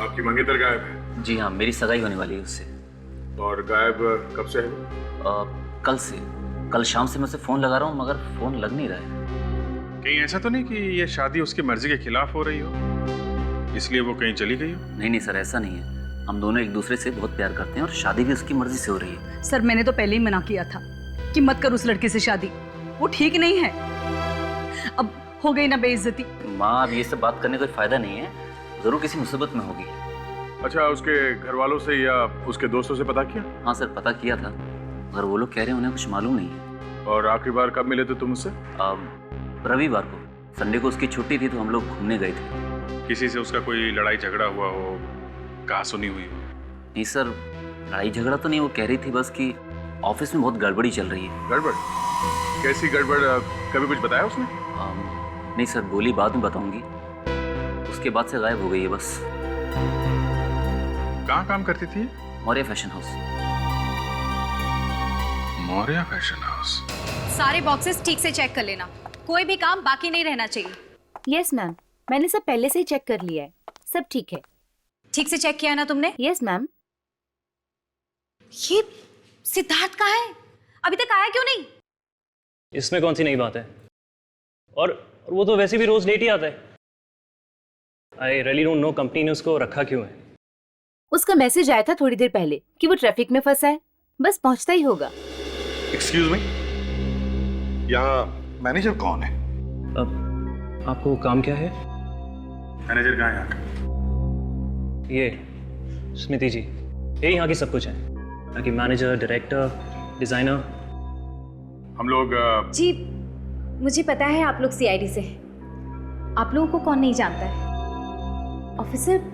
आपकी मंगेतर गायब है? जी हाँ, मेरी सगाई होने वाली है उससे। और गायब कब से है? कल से। कल शाम से मैं उसे फोन लगा रहा हूँ मगर फोन लग नहीं रहा है। कहीं ऐसा तो नहीं कि ये शादी उसकी मर्जी के खिलाफ हो रही हो, इसलिए वो कहीं चली गई हो? नहीं सर, ऐसा नहीं है। हम दोनों एक दूसरे से बहुत प्यार करते हैं और शादी भी उसकी मर्जी से हो रही है। सर मैंने तो पहले ही मना किया था कि मत कर उस लड़के से शादी, वो ठीक नहीं है। अब हो गई ना बेइज्जती। माँ, अब ये सब बात करने का कोई फायदा नहीं है, जरूर किसी मुसीबत में होगी। अच्छा, उसके घर वालों से या उसके दोस्तों से पता किया? हाँ सर, पता किया था, मगर वो लोग कह रहे हैं उन्हें कुछ मालूम नहीं है। और आखिरी बार कब मिले थे तुम उससे? रविवार को, संडे को उसकी छुट्टी थी तो हम लोग घूमने गए थे। किसी से उसका कोई लड़ाई झगड़ा हुआ हो, कहा सुनी हुई हो? नहीं सर, लड़ाई झगड़ा तो नहीं, वो कह रही थी बस कि ऑफिस में बहुत गड़बड़ी चल रही है। गड़बड़? कैसी गड़बड़? कभी कुछ बताया उसने? नहीं सर, बोली बाद में बताऊंगी। उसके बाद से गायब हो गई है बस। कहाँ काम करती थी? Maurya fashion house. Maurya fashion house. सारे बॉक्सेस ठीक से चेक कर लेना, कोई भी काम बाकी नहीं रहना चाहिए। यस मैम, मैंने सब पहले से ही चेक कर लिया है, सब ठीक है। ठीक से चेक किया ना तुमने? Yes ma'am. ये सिद्धार्थ कहाँ है? अभी तक आया क्यों नहीं? इसमें कौन सी नई बात है? और वो तो वैसे भी रोज लेट ही आता है। I really don't know company ने उसको रखा क्यों है। उसका मैसेज आया था थोड़ी देर पहले कि वो ट्रैफिक में फंसा है, बस पहुंचता ही होगा। एक्सक्यूज मी, यहाँ मैनेजर कौन है? अब आपको काम क्या है? मैनेजर कहाँ है यहाँ का? ये स्मृति जी, ये यहाँ की सब कुछ है, बाकी मैनेजर, डायरेक्टर, डिजाइनर। हम लोग जी मुझे पता है आप लोग सीआईडी से हैं। आप लोगों को कौन नहीं जानता है। ऑफिसर,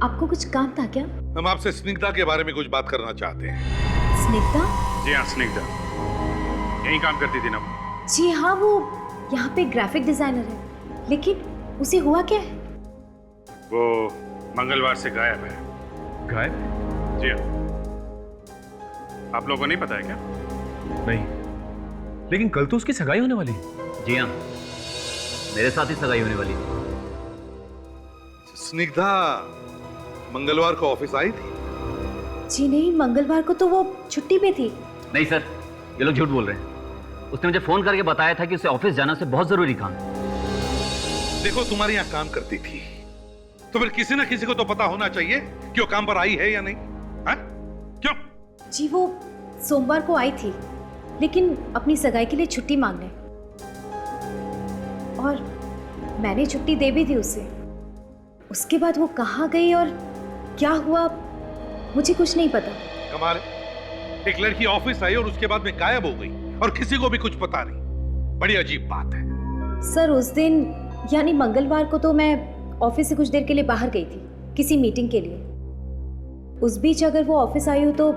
आपको कुछ काम था क्या? हम आपसे स्निग्धा के बारे में कुछ बात करना चाहते हैं। स्निग्धा? जी हाँ, स्निग्धा यहीं काम करती थी ना? जी हाँ, वो यहाँ पे ग्राफिक डिजाइनर है, लेकिन उसे हुआ क्या है? वो मंगलवार से गायब है। गायब? जी हाँ। आप लोगों को नहीं पता है क्या? नहीं, लेकिन कल तो उसकी सगाई होने वाली है। जी हाँ, मेरे साथ ही सगाई होने वाली है। स्निग्धा मंगलवार को ऑफिस आई थी? जी नहीं, मंगलवार को तो वो छुट्टी पे थी। नहीं सर, ये लोग झूठ बोल रहे हैं। उसने मुझे फोन करके बताया था कि उसे ऑफिस जाना से बहुत जरूरी काम है। देखो, तुम्हारे यहाँ काम करती थी तो फिर किसी ना किसी को तो पता होना चाहिए कि वो काम पर आई है या नहीं। हा? क्यों? जी वो सोमवार को आई थी, लेकिन अपनी सगाई के लिए छुट्टी मांगने, और मैंने छुट्टी दे भी दी उसे। उसके बाद वो कहाँ गई और क्या हुआ मुझे कुछ नहीं पता। कमाल है, एक लड़की ऑफिस आई और उसके बाद में गायब हो गई और किसी को भी कुछ पता नहीं। बड़ी अजीब बात है। सर उस दिन यानी मंगलवार को तो मैं ऑफिस से कुछ देर के लिए बाहर गई थी किसी मीटिंग के लिए। उस बीच अगर वो ऑफिस आई हो तो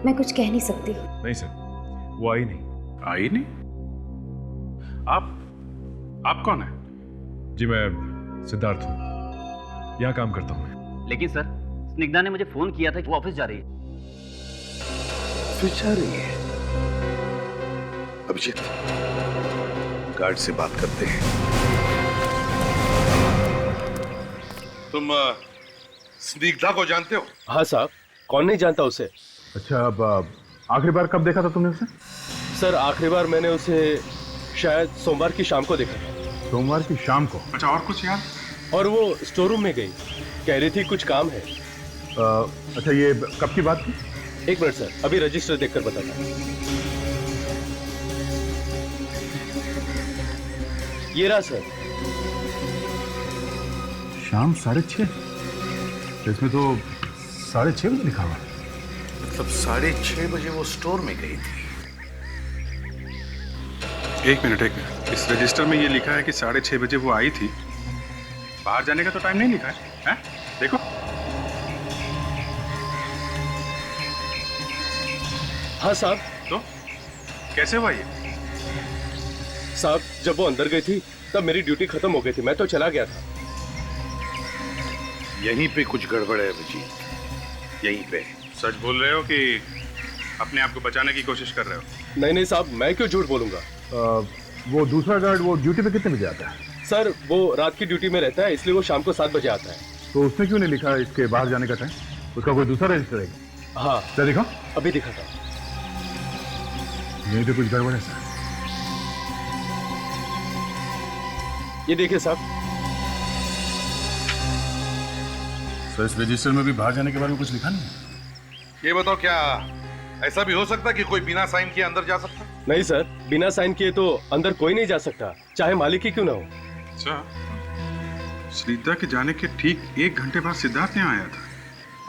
मैं कुछ कह नहीं सकती। नहीं सर, वो आई नहीं। आई नहीं? आप कौन है? जी मैं सिद्धार्थ हूँ, यहाँ काम करता हूँ मैं। लेकिन सर, स्निग्धा ने मुझे फोन किया था कि वो ऑफिस जा रही है। ऑफिस जा रही है? अभिजीत, गार्ड से बात करते हैं। तुम स्निग्धा को जानते हो? हाँ साहब, कौन नहीं जानता उसे। अच्छा, अब आखिरी बार कब देखा था तुमने उसे? सर आखिरी बार मैंने उसे शायद सोमवार की शाम को देखा था। सोमवार की शाम को? अच्छा, और कुछ याद? और वो स्टोर रूम में गई, कह रही थी कुछ काम है। अच्छा, ये कब की बात थी? एक मिनट सर, अभी रजिस्टर देखकर बताता हूँ। ये रहा सर। शाम 6:30? इसमें तो 6:30 बजे लिखा हुआ। मतलब 6:30 बजे वो स्टोर में गई थी। एक मिनट, इस रजिस्टर में ये लिखा है कि 6:30 बजे वो आई थी। बाहर जाने का तो टाइम नहीं लिखा है? देखो। हाँ साहब। तो कैसे हुआ ये? साहब जब वो अंदर गई थी तब मेरी ड्यूटी खत्म हो गई थी, मैं तो चला गया था। यहीं पे कुछ गड़बड़ है अभिजीत, यहीं पे। सच बोल रहे हो कि अपने आप को बचाने की कोशिश कर रहे हो? नहीं नहीं साहब, मैं क्यों झूठ बोलूंगा। वो दूसरा गार्ड वो ड्यूटी पे कितने बजे आता है? सर वो रात की ड्यूटी में रहता है, इसलिए वो शाम को 7 बजे आता है। तो उसने क्यों नहीं लिखा इसके बाहर जाने का टाइम? उसका कोई दूसरा रजिस्टर है? हाँ। क्या दिखा? अभी दिखा था। यही तो कुछ गड़बड़ है सर। ये देखिए साहब। सर इस रजिस्टर में भी बाहर जाने के बारे में कुछ लिखा नहीं है? ये बताओ, क्या ऐसा भी हो सकता है कि कोई बिना साइन किए अंदर जा सकता? नहीं सर, बिना साइन किए तो अंदर कोई नहीं जा सकता, चाहे मालिक ही क्यों ना हो। अच्छा, स्निग्धा के जाने के ठीक 1 घंटे बाद सिद्धार्थ ने आया था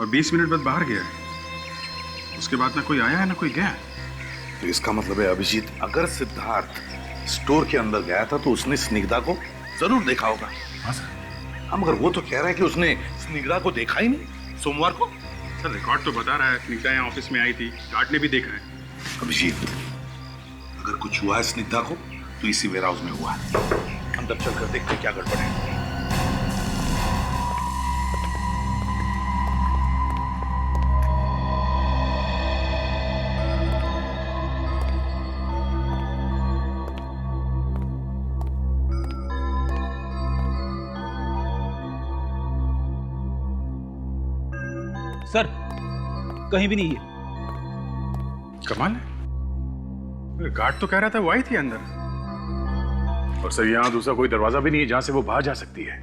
और 20 मिनट बाद बाहर गया है। उसके बाद ना कोई आया है ना कोई गया। तो इसका मतलब है अभिजीत, अगर सिद्धार्थ स्टोर के अंदर गया था तो उसने स्निग्धा को जरूर देखा होगा। हाँ सर। हम अगर वो तो कह रहा है कि उसने स्निग्धा को देखा ही नहीं सोमवार को। सर रिकॉर्ड तो बता रहा है स्निग्धा यहाँ ऑफिस में आई थी, गार्ड ने भी देखा है। अभिजीत, अगर कुछ हुआ है स्निग्धा को तो इसी वेयर हाउस में हुआ है। अंदर चलकर देखते क्या गड़बड़ है। सर कहीं भी नहीं है। कमाल है, गार्ड तो कह रहा था वो आई थी अंदर। और सर यहाँ दूसरा कोई दरवाजा भी नहीं है जहां से वो बाहर जा सकती है,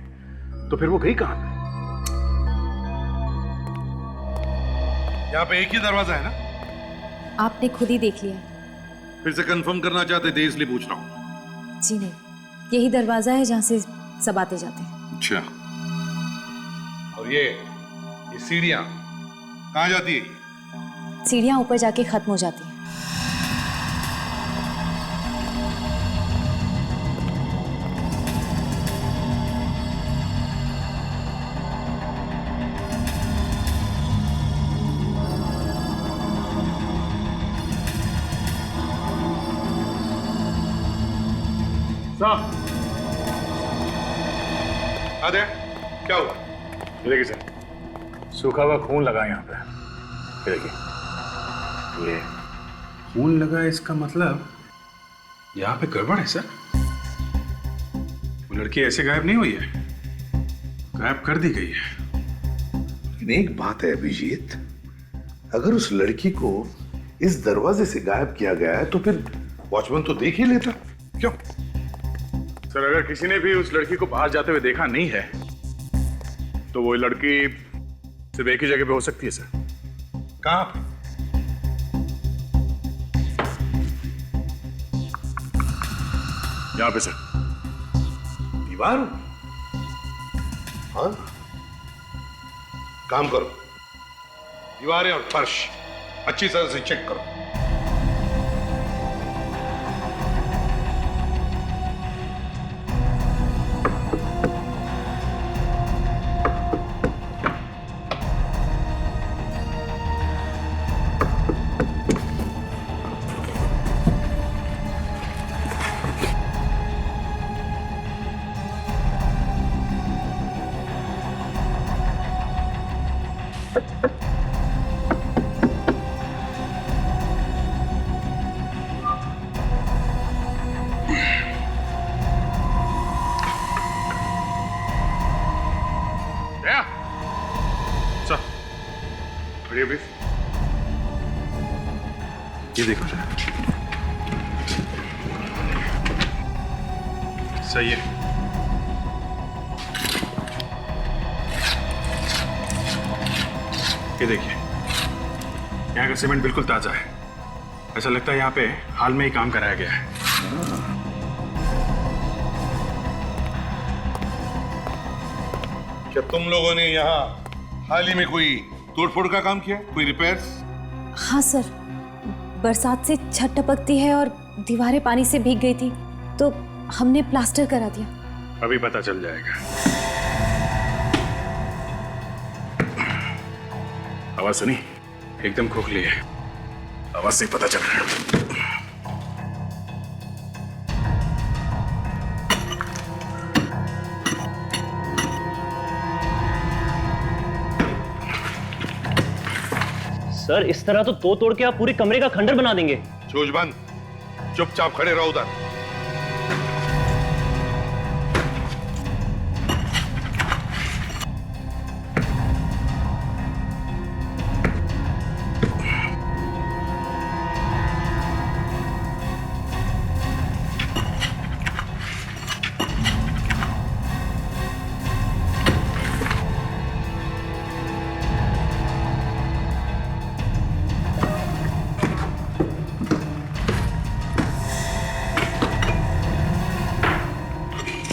तो फिर वो गई कहां पे? यहाँ पे एक ही दरवाजा है ना? आपने खुद ही देख लिया। फिर से कंफर्म करना चाहते थे इसलिए पूछ रहा हूँ। जी नहीं, यही दरवाजा है जहाँ से सब आते जाते हैं। अच्छा, और ये सीढ़ियाँ कहाँ जाती है? सीढ़ियाँ ऊपर जाके खत्म हो जाती हैं। अरे क्या हुआ? ये देखिए सर, सूखा हुआ खून लगा यहाँ पे। ये देखिए, ये खून लगा, इसका मतलब यहाँ पे गड़बड़ है सर। वो लड़की ऐसे गायब नहीं हुई है, गायब कर दी गई है। लेकिन एक बात है अभिजीत, अगर उस लड़की को इस दरवाजे से गायब किया गया है तो फिर वॉचमैन तो देख ही लेता। क्यों? सर अगर किसी ने भी उस लड़की को बाहर जाते हुए देखा नहीं है तो वो लड़की सिर्फ एक ही जगह पे हो सकती है सर। कहां पे? यहाँ पे सर। दीवार? हाँ, काम करो, दीवारें और फर्श अच्छी तरह से चेक करो। ये देखो सर, सही है। ये देखिए, यहाँ का सीमेंट बिल्कुल ताजा है। ऐसा लगता है यहाँ पे हाल में ही काम कराया गया है। क्या तुम लोगों ने यहाँ हाल ही में कोई तोड़फोड़ का काम किया, कोई रिपेयर्स? हाँ सर, बरसात से छत टपकती है और दीवारें पानी से भीग गई थी तो हमने प्लास्टर करा दिया। अभी पता चल जाएगा। आवाज सुनी? एकदम खोखली है, आवाज से पता चल रहा है। सर इस तरह तो तोड़ के आप पूरे कमरे का खंडर बना देंगे। चोज बंद, चुपचाप खड़े रहो उधर।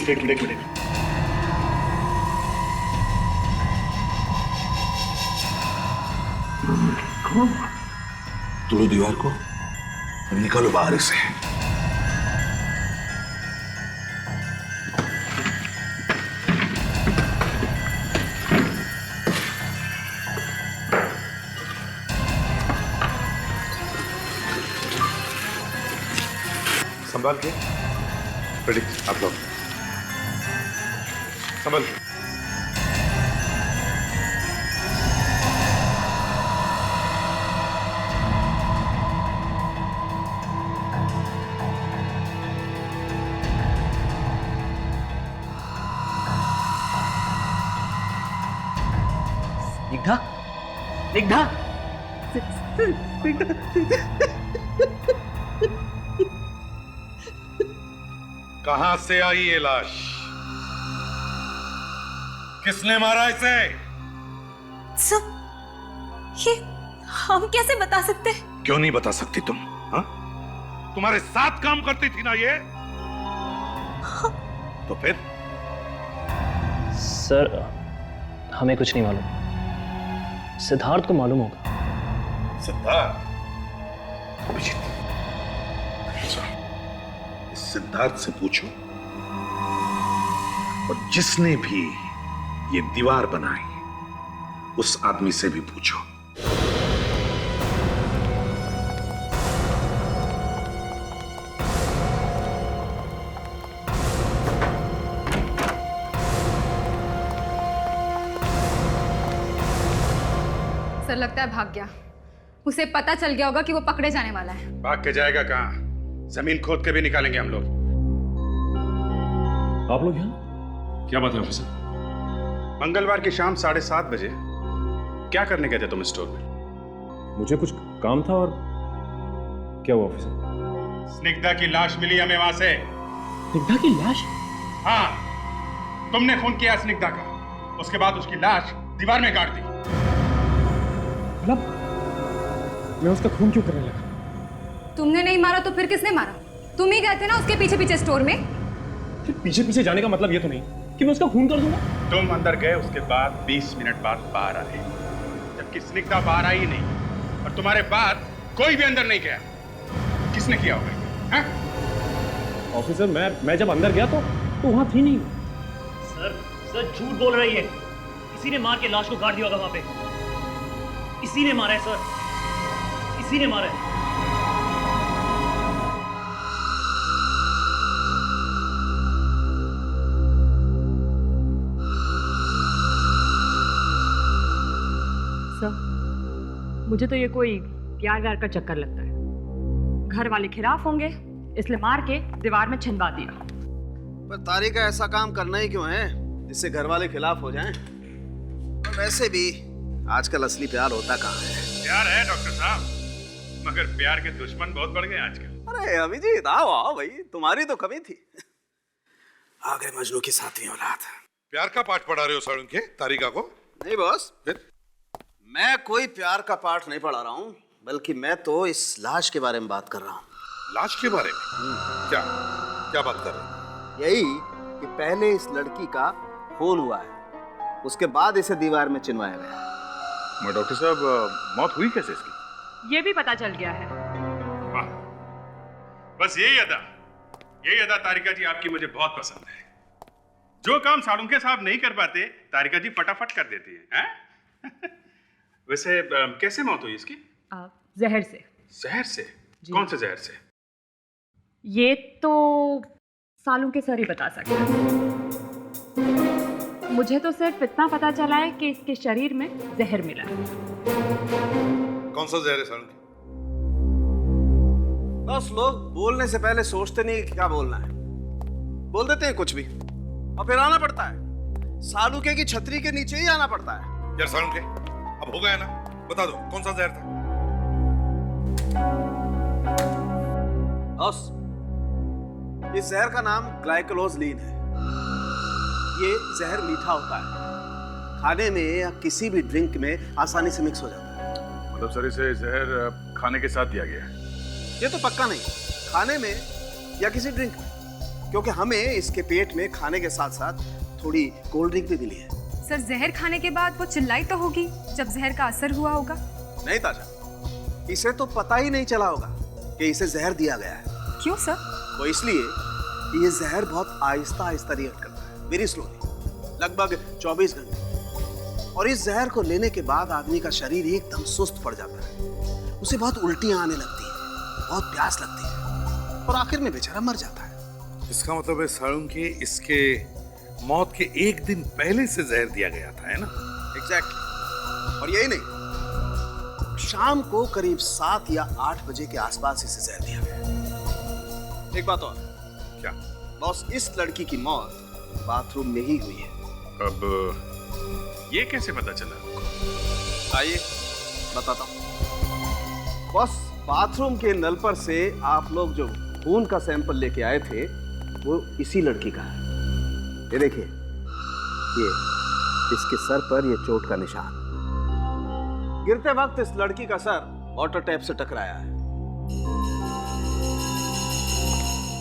एक मिनट। तोड़ो दीवार को और निकालो बाहर से। संभाल के। रेडी, आप लोग संभल। निग्धा, निग्धा, कहां से आई ये लाश? किसने मारा इसे? सब ये हम कैसे बता सकते? क्यों नहीं बता सकती तुम? हाँ? तुम्हारे साथ काम करती थी ना ये? हाँ। तो फिर? सर हमें कुछ नहीं मालूम, सिद्धार्थ को मालूम होगा। सिद्धार्थ? सिद्धार्थ से पूछो, और जिसने भी ये दीवार बनाई उस आदमी से भी पूछो। सर लगता है भाग गया। उसे पता चल गया होगा कि वो पकड़े जाने वाला है। भाग के जाएगा कहाँ? जमीन खोद के भी निकालेंगे हम लोग। आप लोग यहाँ? क्या बात है ऑफिसर? मंगलवार की शाम 7:30 बजे क्या करने गए थे तुम स्टोर में? मुझे कुछ काम था। और क्या हुआ ऑफिसर? स्निग्धा की लाश मिली हमें वहां से। स्निग्धा की लाश? हाँ, तुमने खून किया स्निग्धा का, उसके बाद उसकी लाश दीवार में गाड़ दी। मतलब मैं उसका खून क्यों करने लगा? तुमने नहीं मारा तो फिर किसने मारा? तुम ही गए थे ना उसके पीछे पीछे स्टोर में। फिर पीछे पीछे जाने का मतलब ये तो नहीं कि मैं उसका खून कर दूंगा। तुम अंदर गए, उसके बाद 20 मिनट बाद बाहर आए, जबकि स्निग्धा बाहर आई नहीं और तुम्हारे बाद कोई भी अंदर नहीं गया। किसने किया होगा? हाँ? ऑफिसर मैं जब अंदर गया तो वहां थी नहीं। सर झूठ बोल रही है। किसी ने मार के लाश को गाड़ दिया होगा वहां पे। इसी ने मारा है सर, इसी ने मारा है। सर मुझे तो ये कोई प्यार व्यार का चक्कर लगता है। घर वाले खिलाफ होंगे इसलिए मार के दीवार में छिनवा दिया। पर तारिका ऐसा काम करना ही क्यों है जिससे घर वाले खिलाफ हो जाएं? और वैसे भी आजकल असली प्यार होता कहाँ है? प्यार है डॉक्टर साहब, मगर प्यार के दुश्मन बहुत बढ़ गए आजकल। अरे अभिजीत आओ आओ भाई, तुम्हारी तो कमी थी। आ गए मजनू की सातवीं औलाद। प्यार का पाठ पढ़ा रहे हो सड़न के तारिका को? नहीं बॉस, मैं कोई प्यार का पाठ नहीं पढ़ा रहा हूँ, बल्कि मैं तो इस लाश के बारे में बात कर रहा हूँ। लाश के बारे में? क्या क्या बात कर रहे हैं? यही कि पहले इस लड़की का खून हुआ है, उसके बाद इसे दीवार में चिनवाया गया। मैं डॉक्टर साहब, मौत हुई कैसे इसकी? ये भी पता चल गया है। वाह, बस यही अदा तारिका जी आपकी मुझे बहुत पसंद है। जो काम सालुंके साहब नहीं कर पाते तारिका जी फटाफट कर देती हैं। वैसे कैसे मौत हुई इसकी? जहर से। जहर से? कौन से जहर से? ये तो सालों के सर ही बता सकते हैं। मुझे तो सिर्फ इतना पता चला है कि इसके शरीर में जहर मिला है। कौन सा जहर है सर? बस लोग बोलने से पहले सोचते नहीं कि क्या बोलना है, बोल देते हैं कुछ भी और फिर आना पड़ता है। सालुके की छतरी के नीचे ही आना पड़ता है। यार सालुके, अब हो गया ना, बता दो कौन सा जहर था? बॉस, इस जहर का नाम ग्लाइकोलोजलीन है। ये जहर मीठा होता है, खाने में या किसी भी ड्रिंक में आसानी से मिक्स हो जाता है। मतलब सर इसे जहर खाने के साथ दिया गया है? ये तो पक्का नहीं, खाने में या किसी ड्रिंक में, क्योंकि हमें इसके पेट में खाने के साथ साथ थोड़ी कोल्ड ड्रिंक भी मिली है। सर जहर खाने के बाद वो चिल्लाई तो होगी जब जहर का असर हुआ होगा? नहीं ताजा, इसे तो पता ही नहीं चला होगा कि इसे जहर दिया गया है। क्यों सर? वो इसलिए कि ये जहर बहुत आहिस्ता आहिस्ता रिएक्ट करता है, वेरी स्लोली, लगभग 24 घंटे। और इस जहर को लेने के बाद आदमी का शरीर एकदम सुस्त पड़ जाता है, उसे बहुत उल्टियां आने लगती है, बहुत प्यास लगती है और आखिर में बेचारा मर जाता है। इसका मतलब है सालुंके इसके मौत के एक दिन पहले से जहर दिया गया था, है ना? एग्जैक्टली। और यही नहीं, शाम को करीब 7 या 8 बजे के आसपास इसे जहर दिया गया। एक बात और। क्या? बॉस, इस लड़की की मौत बाथरूम में ही हुई है। अब ये कैसे पता चला? आइए बताता हूँ। बॉस, बाथरूम के नल पर से आप लोग जो खून का सैंपल लेके आए थे वो इसी लड़की का है। ये देखिए, ये इसके सर पर ये चोट का निशान। गिरते वक्त इस लड़की का सर वाटर टैप से टकराया है।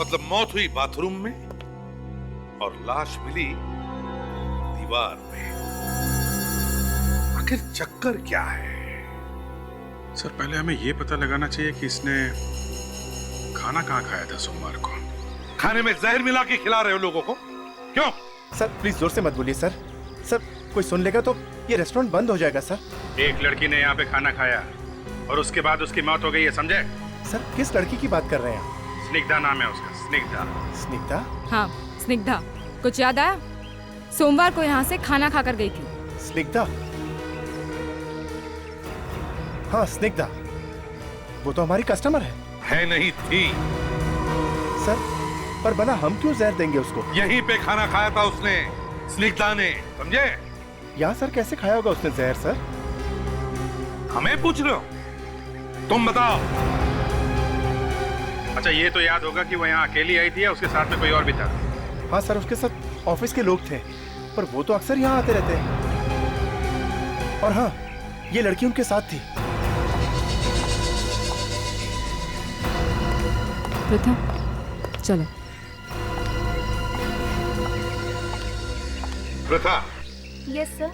मतलब मौत हुई बाथरूम में और लाश मिली दीवार में। आखिर चक्कर क्या है? सर पहले हमें यह पता लगाना चाहिए कि इसने खाना कहाँ खाया था सोमवार को। खाने में जहर मिला के खिला रहे हो लोगों को, क्यों? सर प्लीज जोर से मत बोलिए सर। सर कोई सुन लेगा तो ये रेस्टोरेंट बंद हो जाएगा सर। एक लड़की ने यहाँ पे खाना खाया और उसके बाद उसकी मौत हो गई है, समझे? सर किस लड़की की बात कर रहे हैं? स्निग्धा नाम है उसका, स्निग्धा। स्निग्धा? हाँ स्निग्धा। कुछ याद आया? सोमवार को यहाँ से खाना खाकर गई थी। स्निग्धा? हाँ स्निग्धा, वो तो हमारी कस्टमर है नहीं थी सर, पर बना हम क्यों जहर देंगे उसको? यहीं पे खाना खाया था उसने, स्निग्धा ने, समझे? यहाँ सर कैसे खाया होगा उसने जहर सर? हमें पूछ रहे हो? तुम बताओ। अच्छा, ये तो याद होगा कि वो यहाँ अकेली आई थी या उसके साथ में कोई और भी था? हाँ सर, उसके साथ ऑफिस के लोग थे, पर वो तो अक्सर यहाँ आते रहते हैं। और हाँ, ये लड़की उनके साथ थी। प्रथा, चलो। प्रथा। Yes sir.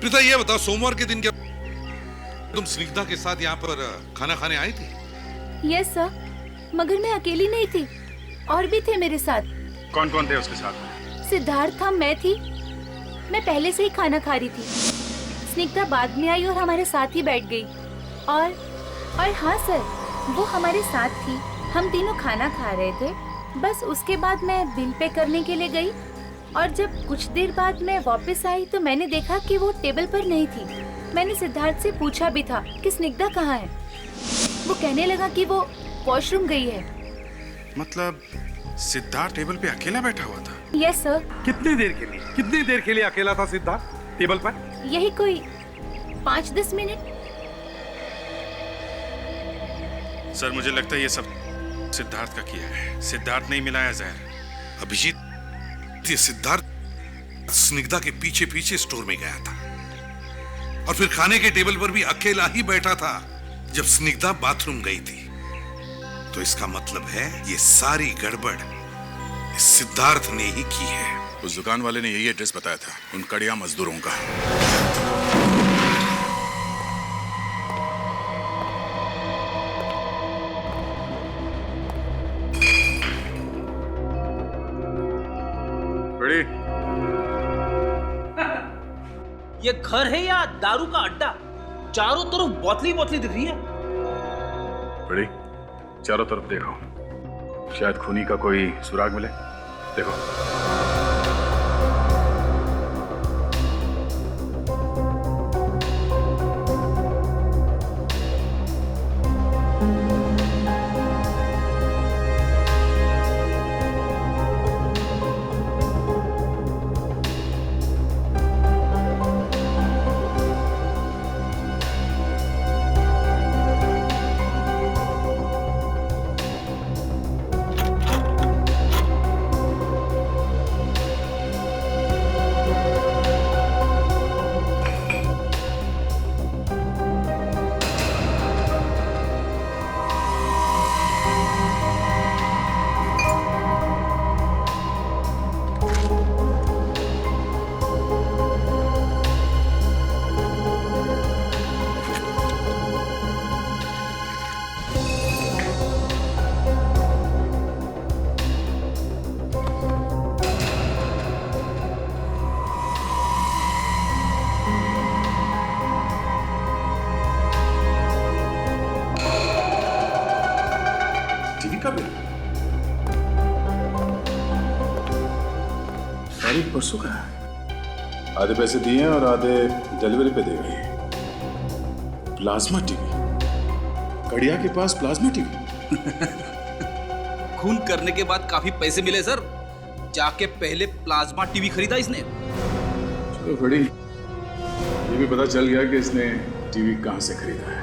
प्रथा, ये बताओ, सोमवार के दिन क्या तुम स्निग्धा के साथ यहाँ पर खाना खाने आई थी? यस सर, मगर मैं अकेली नहीं थी, और भी थे मेरे साथ। कौन कौन थे उसके साथ? सिद्धार्थ था, मैं थी। मैं पहले से ही खाना खा रही थी। स्निग्धा बाद में आई और हमारे साथ ही बैठ गई। और हाँ सर, वो हमारे साथ थी। हम तीनों खाना खा रहे थे। बस उसके बाद मैं बिल पे करने के लिए गई, और जब कुछ देर बाद मैं वापस आई तो मैंने देखा कि वो टेबल पर नहीं थी। मैंने सिद्धार्थ से पूछा भी था कि स्निग्धा कहाँ है। वो कहने लगा कि वो वॉशरूम गई है। मतलब सिद्धार्थ टेबल पे अकेला बैठा हुआ था? Yes sir. कितनी देर के लिए अकेला था सिद्धार्थ टेबल पर? यही कोई 5-10 मिनट। सर, मुझे लगता है ये सब सिद्धार्थ का किया है। सिद्धार्थ नहीं मिलाया जहर। अभिजीत, ये सिद्धार्थ स्निग्धा के पीछे पीछे स्टोर में गया था, और फिर खाने के टेबल पर भी अकेला ही बैठा था जब स्निग्धा बाथरूम गई थी। तो इसका मतलब है ये सारी गड़बड़ इस सिद्धार्थ ने ही की है। उस दुकान वाले ने यही एड्रेस बताया था, उन कड़िया मजदूरों का। ये घर है या दारू का अड्डा? चारों तरफ बोतली बोतली दिख रही है। बड़ी, चारों तरफ देखो, शायद खूनी का कोई सुराग मिले। देखो। तारीख परसों का है। आधे पैसे दिए और आधे डिलीवरी पे दे गई। प्लाज्मा टीवी, कड़िया के पास प्लाज्मा टीवी। खून करने के बाद काफी पैसे मिले सर। जाके पहले प्लाज्मा टीवी खरीदा इसने। चलो बड़ी, ये भी पता चल गया कि इसने टीवी कहां से खरीदा है।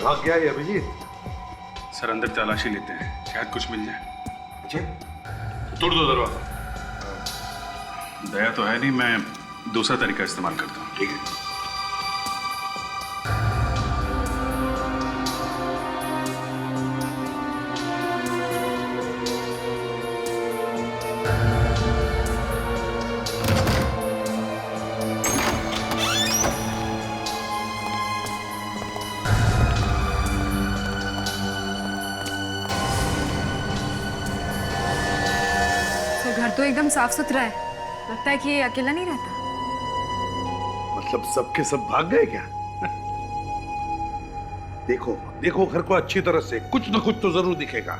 भाग गया ये अभिजीत। सर, अंदर तलाशी लेते हैं, शायद कुछ मिल जाए। अच्छा, तोड़ दो दरवाजा। दया तो है नहीं, मैं दूसरा तरीका इस्तेमाल करता हूँ। ठीक है। घर तो एकदम साफ सुथरा है, लगता है कि ये अकेला नहीं रहता। मतलब सबके सब भाग गए क्या? देखो देखो घर को अच्छी तरह से, कुछ न कुछ तो जरूर दिखेगा।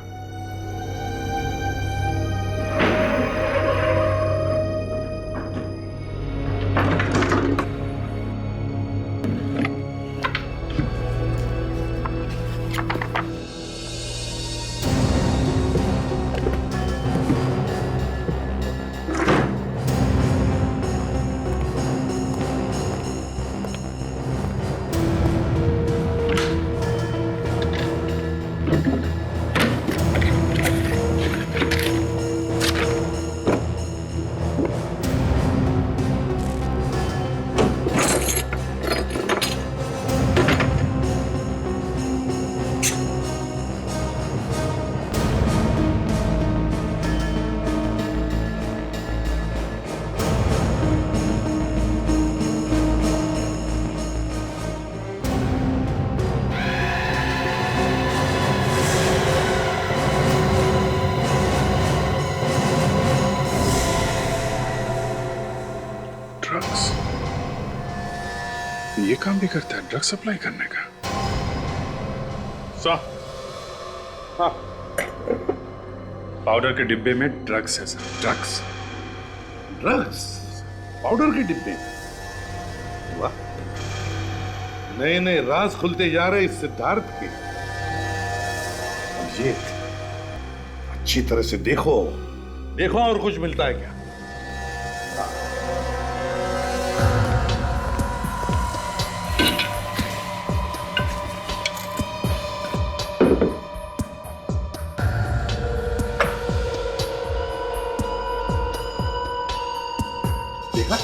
ये काम भी करता है, ड्रग सप्लाई करने का। सो हाँ, पाउडर के डिब्बे में ड्रग्स है सर, ड्रग्स। ड्रग्स पाउडर के डिब्बे में? वाह, नए नए राज खुलते जा रहे इस सिद्धार्थ के। अब ये अच्छी तरह से देखो देखो और कुछ मिलता है क्या। देखा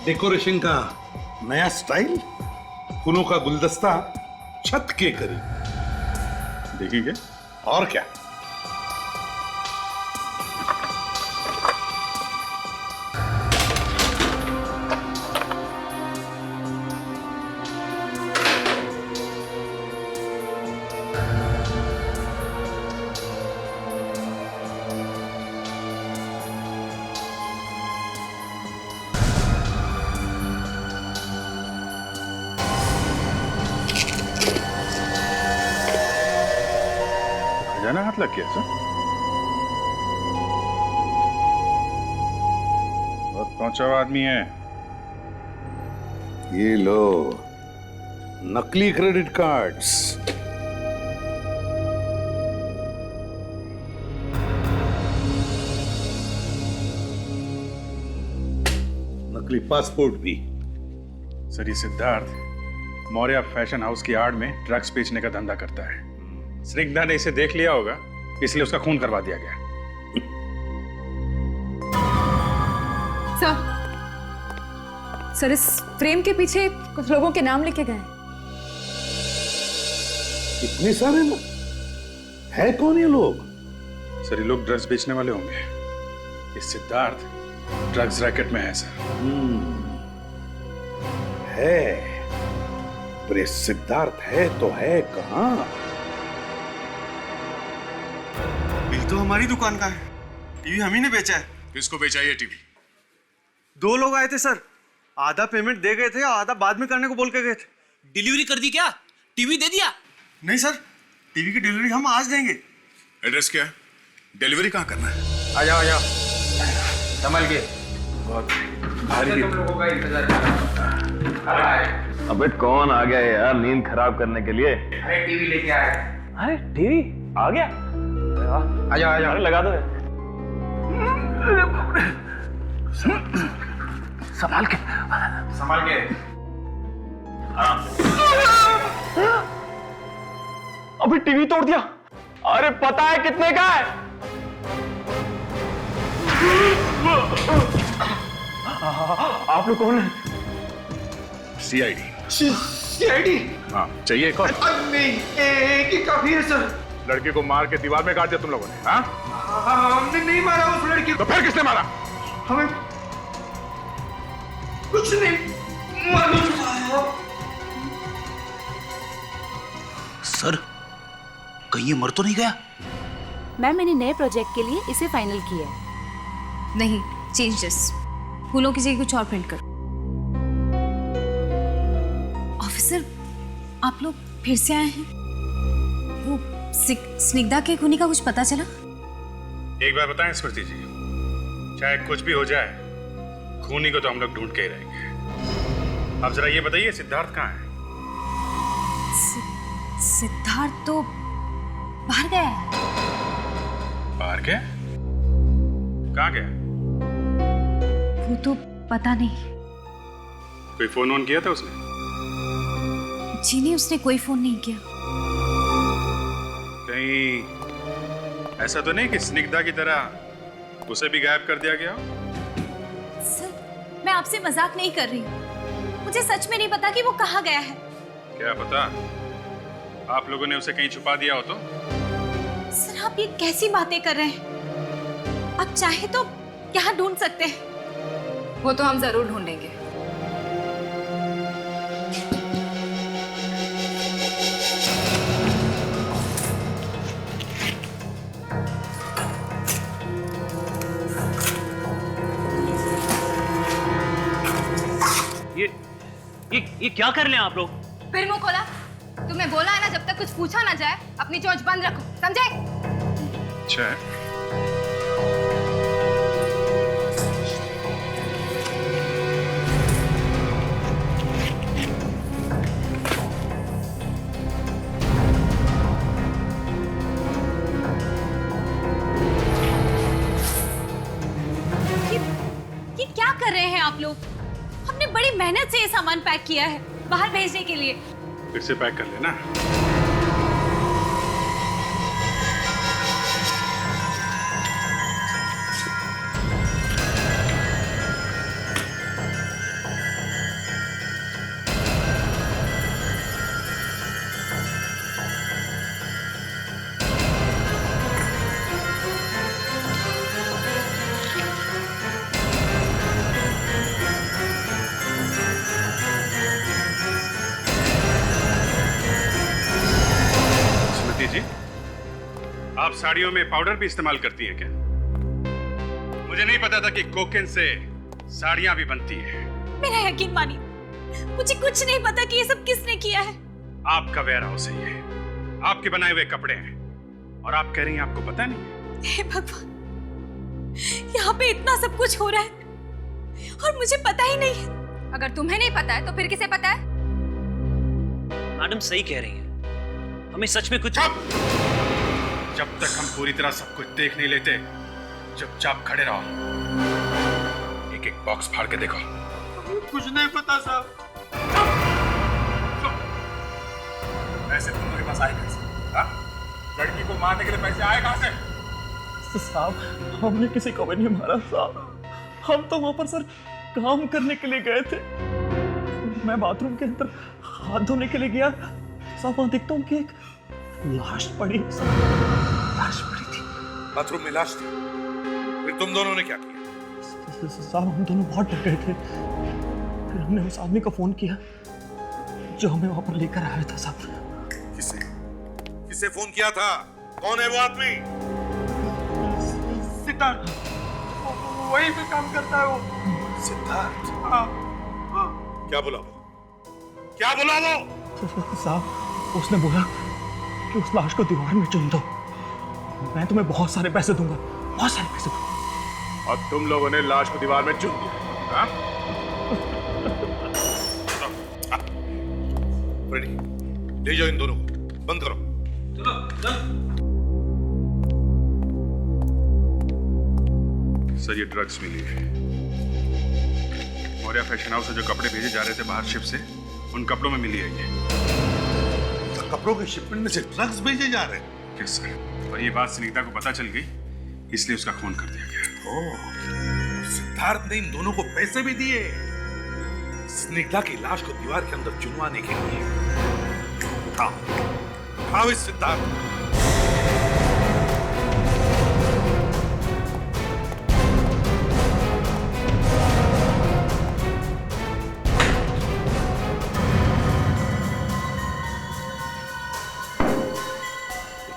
डेकोरेशन का नया स्टाइल, फूलों का गुलदस्ता छत के करीब। देखिए और क्या। खजाना हाथ लग गया सर। बहुत पहुंचा हुआ आदमी है। ये लो नकली क्रेडिट कार्ड्स। नकली पासपोर्ट भी। सर ये सिद्धार्थ मौर्य फैशन हाउस की आड़ में ड्रग्स बेचने का धंधा करता है। स्निग्धा ने इसे देख लिया होगा, इसलिए उसका खून करवा दिया गया। सर इस फ्रेम के पीछे कुछ लोगों के नाम लिखे गए। इतने सारे लोग है? कौन ये लोग? सर ये लोग ड्रग्स बेचने वाले होंगे। ये सिद्धार्थ ड्रग्स रैकेट में है सर। है, पर ये सिद्धार्थ है तो है कहां? बिल तो हमारी दुकान का है, टीवी हम ही ने बेचा है। किसको बेचा ये टीवी? 2 लोग आए थे सर, आधा पेमेंट दे गए थे और आधा बाद में करने को बोल के गए थे। डिलीवरी कर दी क्या? टीवी दे दिया? नहीं सर, टीवी की डिलीवरी हम आज देंगे। एड्रेस क्या है? डिलीवरी कहाँ करना है? आ जाओ संभल के। बहुत भारी तुम लोगों का इंतजार कर रहा है। अबे कौन आ गया यार नींद खराब करने के लिए? अरे टीवी लेके आए। अरे टीवी आ गया? आ जाओ अरे लगा दो। संभाल के। अभी टीवी तोड़ दिया। अरे पता है कितने का है? आप लोग कौन है? सीआईडी। सीआईडी? हाँ, चाहिए एक और? नहीं, एक ही काफी है सर। लड़के को मार के दीवार में गाड़ दिया तुम लोगों ने? हाँ? हमने नहीं मारा उस लड़की को। तो फिर किसने मारा? हमें कुछ नहीं मालूम। सर कहीं ये मर तो नहीं गया? मैम मैंने नए प्रोजेक्ट के लिए इसे फाइनल किया है। नहीं, चेंज दिस। फूलों की जगह कुछ और प्रिंट करो। ऑफिसर, आप लोग फिर से आए हैं? वो स्निग्धा के खूनी का कुछ पता चला? एक बार बताएं स्मृति जी, चाहे कुछ भी हो जाए, खूनी को तो हम लोग ढूंढ के ही रहेंगे। अब जरा ये बताइए सिद्धार्थ कहाँ है? सिद्धार्थ तो बाहर गया है। बाहर गया? कहाँ गया? वो तो पता नहीं। कोई फोन ऑन किया था उसने? जी नहीं, उसने कोई फोन नहीं किया। कहीं ऐसा तो नहीं कि स्निग्धा की तरह उसे भी गायब कर दिया गया हो? सर, मैं आपसे मजाक नहीं कर रही हूँ। मुझे सच में नहीं पता कि वो कहाँ गया है। क्या पता आप लोगों ने उसे कहीं छुपा दिया हो तो? सर, आप ये कैसी बातें कर रहे हैं? आप चाहे तो यहाँ ढूंढ सकते हैं। वो तो हम जरूर ढूंढेंगे। क्या कर ले आप लोग? फिर मुंह खोला। तुम्हें बोला है ना, जब तक कुछ पूछा ना जाए अपनी चोंच बंद रखो, समझे? अच्छा है। ये क्या कर रहे हैं आप लोग? हमने बड़ी मेहनत से ये सामान पैक किया है बाहर भेजने के लिए। फिर से पैक कर लेना। जी, आप साड़ियों में पाउडर भी इस्तेमाल करती हैं क्या? मुझे नहीं पता था कि कोकेन से साड़ियां भी बनती हैं। मेरा यकीन मानिए, मुझे कुछ नहीं पता कि ये सब किसने किया है। आपका वेयर हाउस है ये, आपके बनाए हुए कपड़े हैं और आप कह रही हैं आपको पता नहीं? हे भगवान, यहाँ पे इतना सब कुछ हो रहा है और मुझे पता ही नहीं है। अगर तुम्हें नहीं पता है तो फिर किसे पता है? मैडम सही कह रही हैं, हमें सच में कुछ। जब तक हम पूरी तरह सब कुछ देख नहीं लेते चुपचाप खड़े रहो। एक एक बॉक्स फाड़ के देखो। कुछ नहीं पता साहब। पैसे तुम लोग के पास आए कैसे? हाँ? लड़की को मारने के लिए पैसे आए कहां से? साहब हमने किसी को भी नहीं मारा साहब, हम तो वहां पर सर काम करने के लिए गए थे। मैं बाथरूम के अंदर हाथ धोने के लिए गया साहब, वहां देखता हूँ कि एक लाश पड़ी। लाश पड़ी थी? बाथरूम में लाश थी? फिर तुम दोनों ने क्या किया? साहब हम दोनों बहुत डर गए थे, फिर हमने उस आदमी को फोन किया जो हमें वहां पर लेकर आया था साहब। किसे? किसे फोन किया था? कौन है वो आदमी? सिद्धार्थ, वहीं पे काम करता है वो। सिद्धार्थ? हाँ। क्या बोला वो? क्या बोला वो? साहब उसने बोला कि उस लाश को दीवार में चुन दो, मैं तुम्हें बहुत सारे पैसे दूंगा, बहुत सारे पैसे दूंगा। और तुम लोगों ने लाश को दीवार में चुन दिया? हाँ? रेडी, ले जाओ इन दोनों को, बंद करो। सर ये ड्रग्स मिली है। मौर्या फैशन हाउस से जो कपड़े भेजे जा रहे थे बाहर शिप से, उन कपड़ों में मिली है ये। कपड़ों के शिपमेंट में से ड्रग्स भेजे जा रहे हैं? यस सर, और ये बात सुनीता को पता चल गई, इसलिए उसका खून कर दिया गया। ओह, सिद्धार्थ ने इन दोनों को पैसे भी दिए स्निग्धा की लाश को दीवार के अंदर चुनवाने के लिए। उठाओ इस सिद्धार्थ।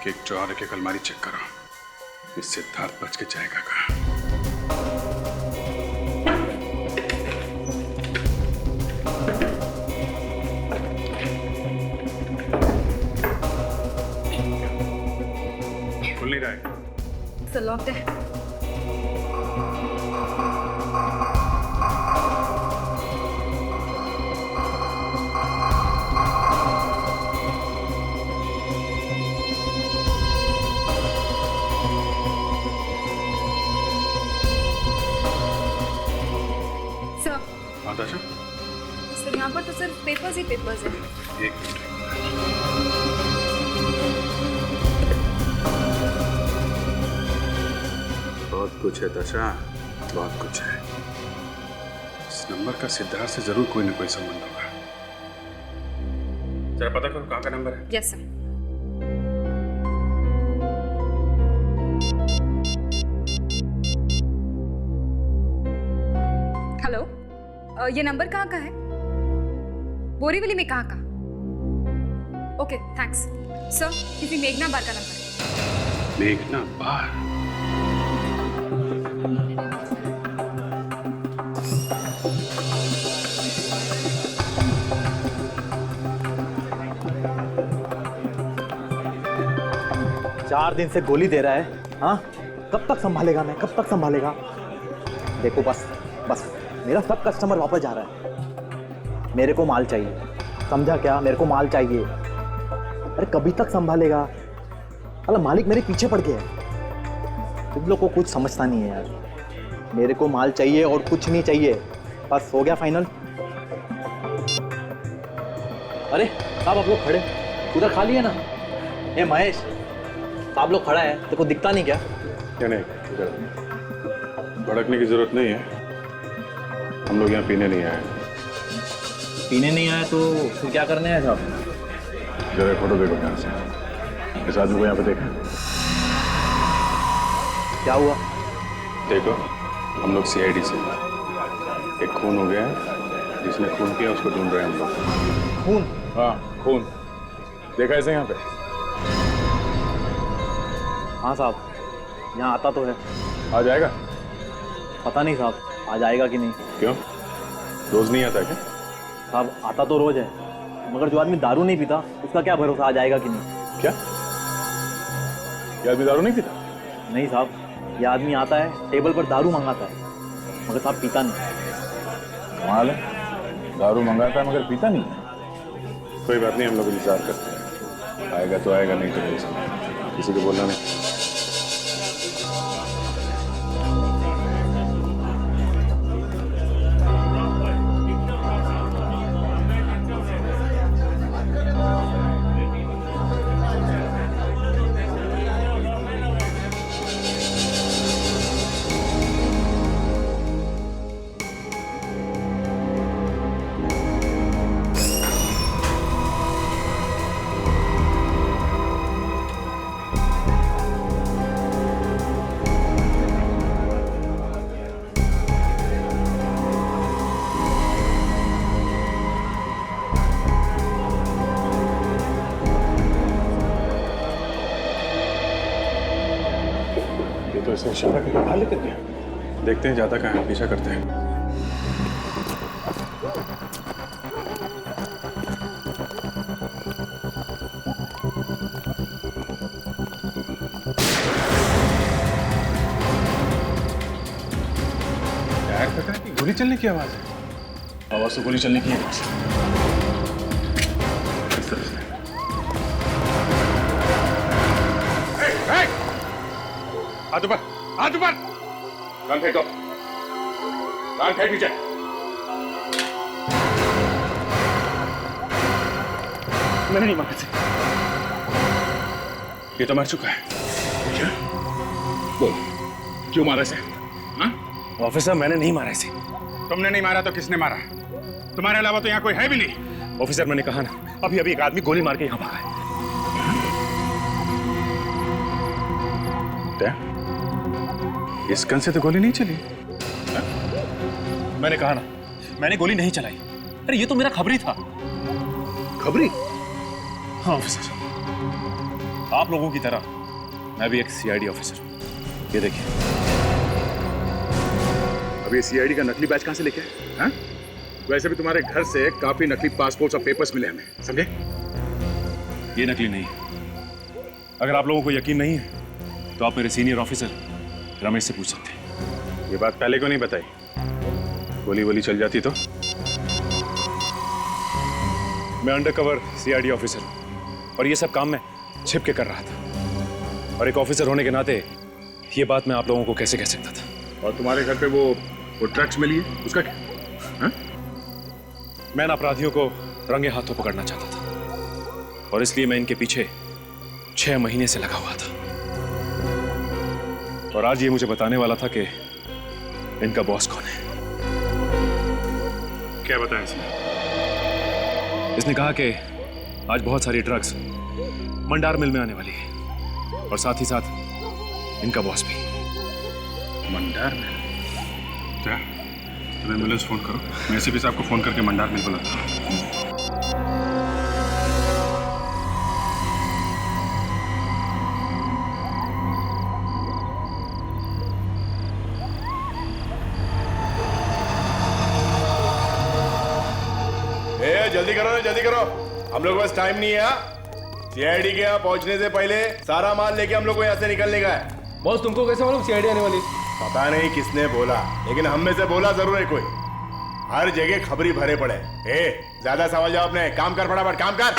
एक ड्रॉर एक अलमारी चेक करो, इस सिद्धार्थ बच के जाएगा कहाँ? खुल नहीं रहा है। सर लॉक्ड है। सर यहाँ पर तो सिर्फ पेपर्स ही पेपर्स हैं। एक मिनट। बहुत कुछ है दशा, बहुत कुछ है। इस नंबर का सिद्धार्थ से जरूर कोई ना कोई संबंध होगा। जरा पता करो कहाँ का नंबर है। Yes sir. हेलो, ये नंबर कहाँ का है? बोरीवली में कहाँ का? Okay thanks sir. किसी मेघना बार का नंबर है। मेघना बार? 4 दिन से गोली दे रहा है, हाँ? कब तक संभालेगा मैं, कब तक संभालेगा? देखो बस बस, मेरा सब कस्टमर वापस जा रहा है। मेरे को माल चाहिए, समझा क्या? मेरे को माल चाहिए। अरे कभी तक संभालेगा? अरे मालिक मेरे पीछे पड़ गया है। तुम लोग को कुछ समझता नहीं है यार। मेरे को माल चाहिए और कुछ नहीं चाहिए। बस हो गया फाइनल। अरे साहब आप लोग खड़े उधर खाली है ना? ए महेश, साहब लोग खड़ा है, तेरे को दिखता नहीं क्या? क्या नहीं, भड़कने की जरूरत नहीं है। हम लोग यहाँ पीने नहीं आए। पीने नहीं आए तो फिर क्या करने आए साहब? जरा फोटो देखो ध्यान से। इस आदमी को यहाँ पे देखा? क्या हुआ? देखो, हम लोग CID से, एक खून हो गया है, जिसने खून किया उसको ढूंढ रहे हैं हम लोग। खून? हाँ खून। देखा ऐसे यहाँ पे? हाँ साहब, यहाँ आता तो है। आ जाएगा? पता नहीं साहब, आ जाएगा कि नहीं। क्यों, रोज नहीं आता क्या? साहब आता तो रोज है, मगर जो आदमी दारू नहीं पीता उसका क्या भरोसा आ जाएगा कि नहीं। क्या ये आदमी दारू नहीं पीता? नहीं साहब, ये आदमी आता है, टेबल पर दारू मंगाता है, मगर साहब पीता नहीं। कमाल है, दारू मंगाता है मगर पीता नहीं। कोई बात नहीं, हम लोग इंतजार करते हैं। आएगा तो आएगा, नहीं तो नहीं। किसी को बोलना नहीं। तो इसे इशारा करके बाहर लेकर गया। देखते हैं जाता कहाँ है, पीछा करते हैं। यार पता है कि गोली चलने की आवाज है। आवाज तो गोली चलने की आवाज है। हाथ ऊपर, हाथ ऊपर। कान फेंको, कान फेंक नीचे। मैंने नहीं मारा। ये तो मर चुका है। क्या? बोल, क्यों मारा इसे? हाँ? ऑफिसर मैंने नहीं मारा इसे। तुमने नहीं मारा तो किसने मारा? तुम्हारे अलावा तो यहाँ कोई है भी नहीं। ऑफिसर मैंने कहा ना, अभी अभी एक आदमी गोली मार के यहाँ भागा है। इस गन से तो गोली नहीं चली। मैंने कहा ना, मैंने गोली नहीं चलाई। अरे ये तो मेरा खबरी था। खबरी? हाँ ऑफिसर, आप लोगों की तरह मैं भी एक CID ऑफिसर हूं। ये देखिए। अब ये CID का नकली बैच कहां से लेके आए? हाँ? वैसे भी तुम्हारे घर से काफी नकली पासपोर्ट्स और पेपर्स मिले हमें, समझे? ये नकली नहीं है। अगर आप लोगों को यकीन नहीं है तो आप मेरे सीनियर ऑफिसर रमेश से पूछ सकते हैं। ये बात पहले क्यों नहीं बताई? गोली वोली चल जाती तो? मैं अंडरकवर CID ऑफिसर हूं और ये सब काम मैं छिप के कर रहा था, और एक ऑफिसर होने के नाते ये बात मैं आप लोगों को कैसे कह सकता था। और तुम्हारे घर पे वो ड्रग्स मिली है, उसका क्या? हाँ? मैं इन अपराधियों को रंगे हाथों पकड़ना चाहता था, और इसलिए मैं इनके पीछे 6 महीने से लगा हुआ था। और आज ये मुझे बताने वाला था कि इनका बॉस कौन है। क्या बताया इसने? इसने कहा कि आज बहुत सारी ड्रग्स मंडार मिल में आने वाली है, और साथ ही साथ इनका बॉस भी। मंडार मिल? क्या? तुम एम्बुलेंस फोन करो, मैं ACP साहब को फोन करके मंडार मिल बुलाता हूँ। जल्दी करो ना, जल्दी करो, हम लोग के पास टाइम नहीं है। सीआईडी के यहाँ पहुँचने से पहले सारा माल लेके हम लोग को यहाँ से निकलने का है। बॉस तुमको कैसे मालूम सीआईडी आने वाली? पता नहीं किसने बोला, लेकिन हम में से बोला जरूर है कोई। हर जगह खबरी भरे पड़े। ज्यादा सवाल जवाब नहीं, काम कर फटाफट, काम कर।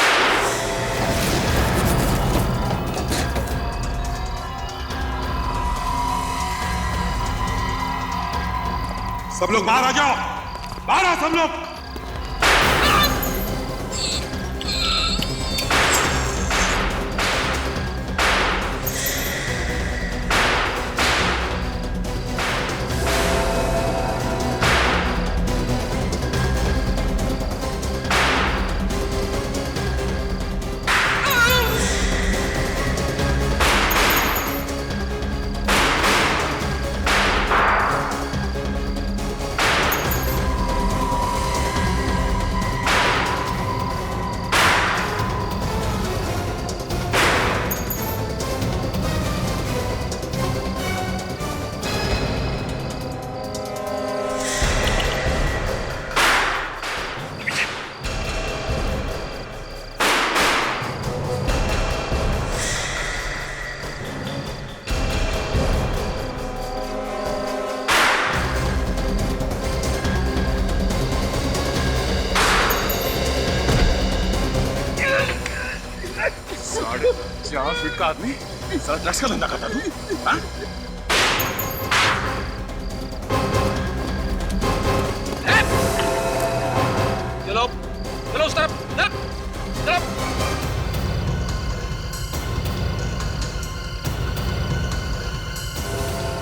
सब लोग बाहर आ जाओ, बाहर आओ सब लोग। फीट का आदमी ड्रग्स का धंधा करता तू? हाँ? चलो चलो उस तरफ, चलो।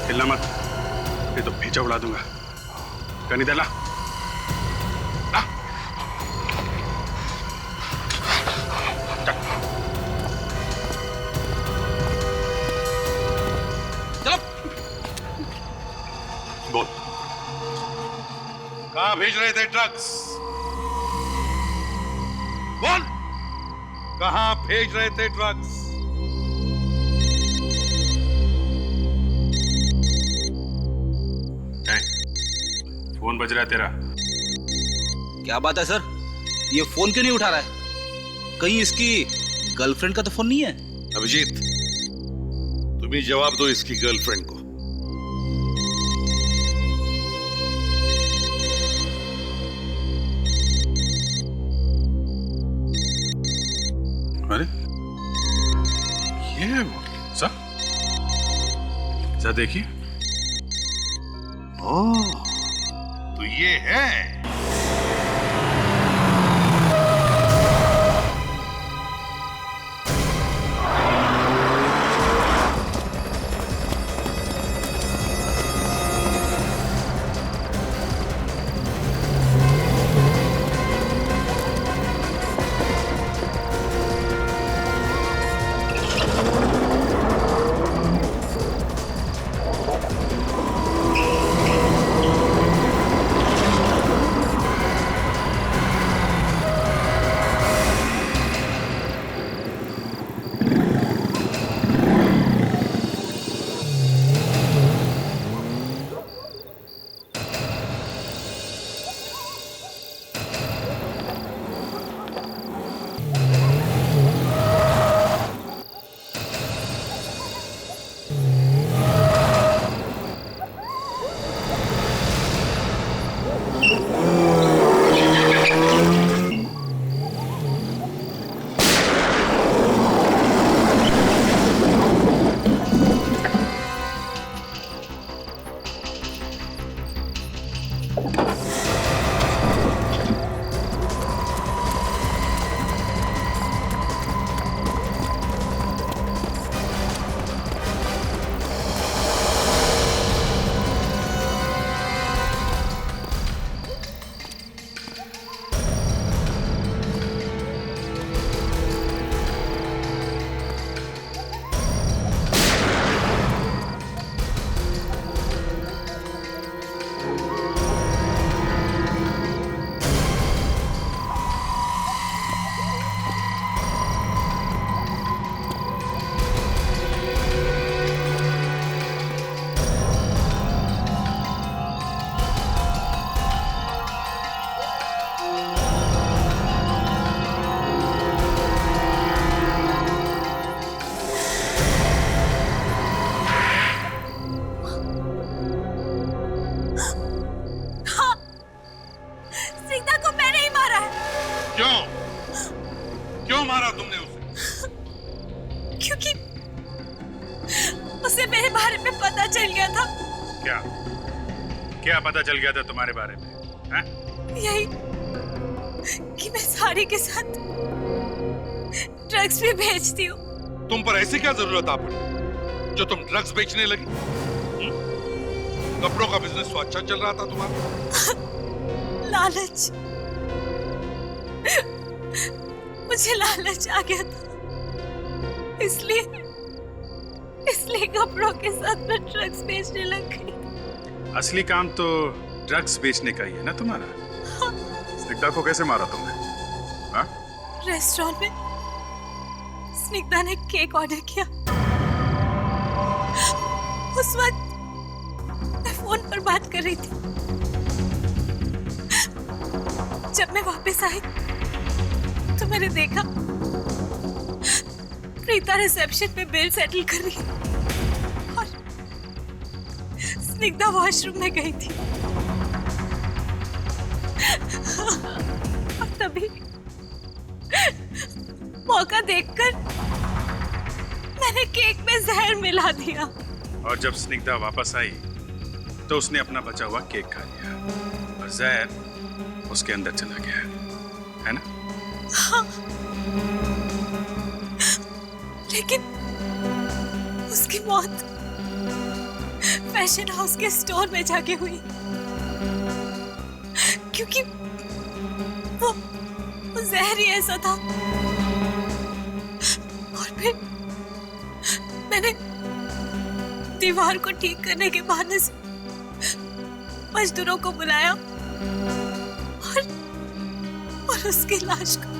हिलना मत, ये तो भेजा उड़ा दूंगा। कनी दे ला। बोल, कहां भेज रहे थे ड्रग्स? बोल, कहां भेज रहे थे ड्रग्स? फोन बज रहा है तेरा। क्या बात है सर, ये फोन क्यों नहीं उठा रहा है? कहीं इसकी गर्लफ्रेंड का तो फोन नहीं है? अभिजीत, तुम ही जवाब दो इसकी गर्लफ्रेंड को। अरे ये है वो। सर देखिए। ओह, तो ये है। उसे मेरे बारे में पता चल गया था। क्या क्या पता चल गया था तुम्हारे बारे में? हैं? यही कि मैं साड़ी के साथ ड्रग्स भी बेचती हूँ। तुम पर ऐसी क्या जरूरत आ पड़ी जो तुम ड्रग्स बेचने लगी? कपड़ों का बिजनेस तो अच्छा चल रहा था तुम्हारा। लालच, मुझे लालच आ गया था, इसलिए कपड़ों के साथ मैं ड्रग्स बेचने लग गई। असली काम तो ड्रग्स बेचने का ही है ना तुम्हारा? स्निग्धा को कैसे मारा तुमने? हाँ? रेस्टोरेंट में स्निग्धा ने केक ऑर्डर किया। उस वक्त मैं फोन पर बात कर रही थी। जब मैं वापस आई तो मैंने देखा प्रीता रिसेप्शन में बिल सेटल कर रही है और स्निग्धा वॉशरूम में गई थी। और तभी मौका देखकर मैंने केक में जहर मिला दिया। और जब स्निग्धा वापस आई तो उसने अपना बचा हुआ केक खा लिया और जहर उसके अंदर चला गया, है ना? हाँ। लेकिन उसकी मौत फैशन हाउस के स्टोर में जाके हुई, क्योंकि वो जहर ही ऐसा था। और फिर मैंने दीवार को ठीक करने के बहाने से मजदूरों को बुलाया और उसकी लाश को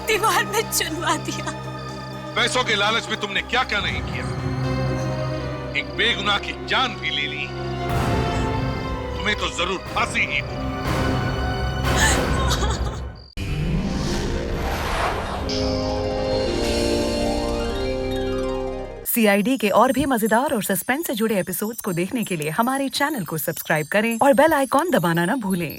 दीवार में चुनवा दिया। पैसों के लालच में तुमने क्या क्या नहीं किया। एक बेगुनाह की जान भी ले ली। तुम्हें तो जरूर फांसी ही हो। CID के और भी मजेदार और सस्पेंस से जुड़े एपिसोड्स को देखने के लिए हमारे चैनल को सब्सक्राइब करें और बेल आइकॉन दबाना ना भूलें।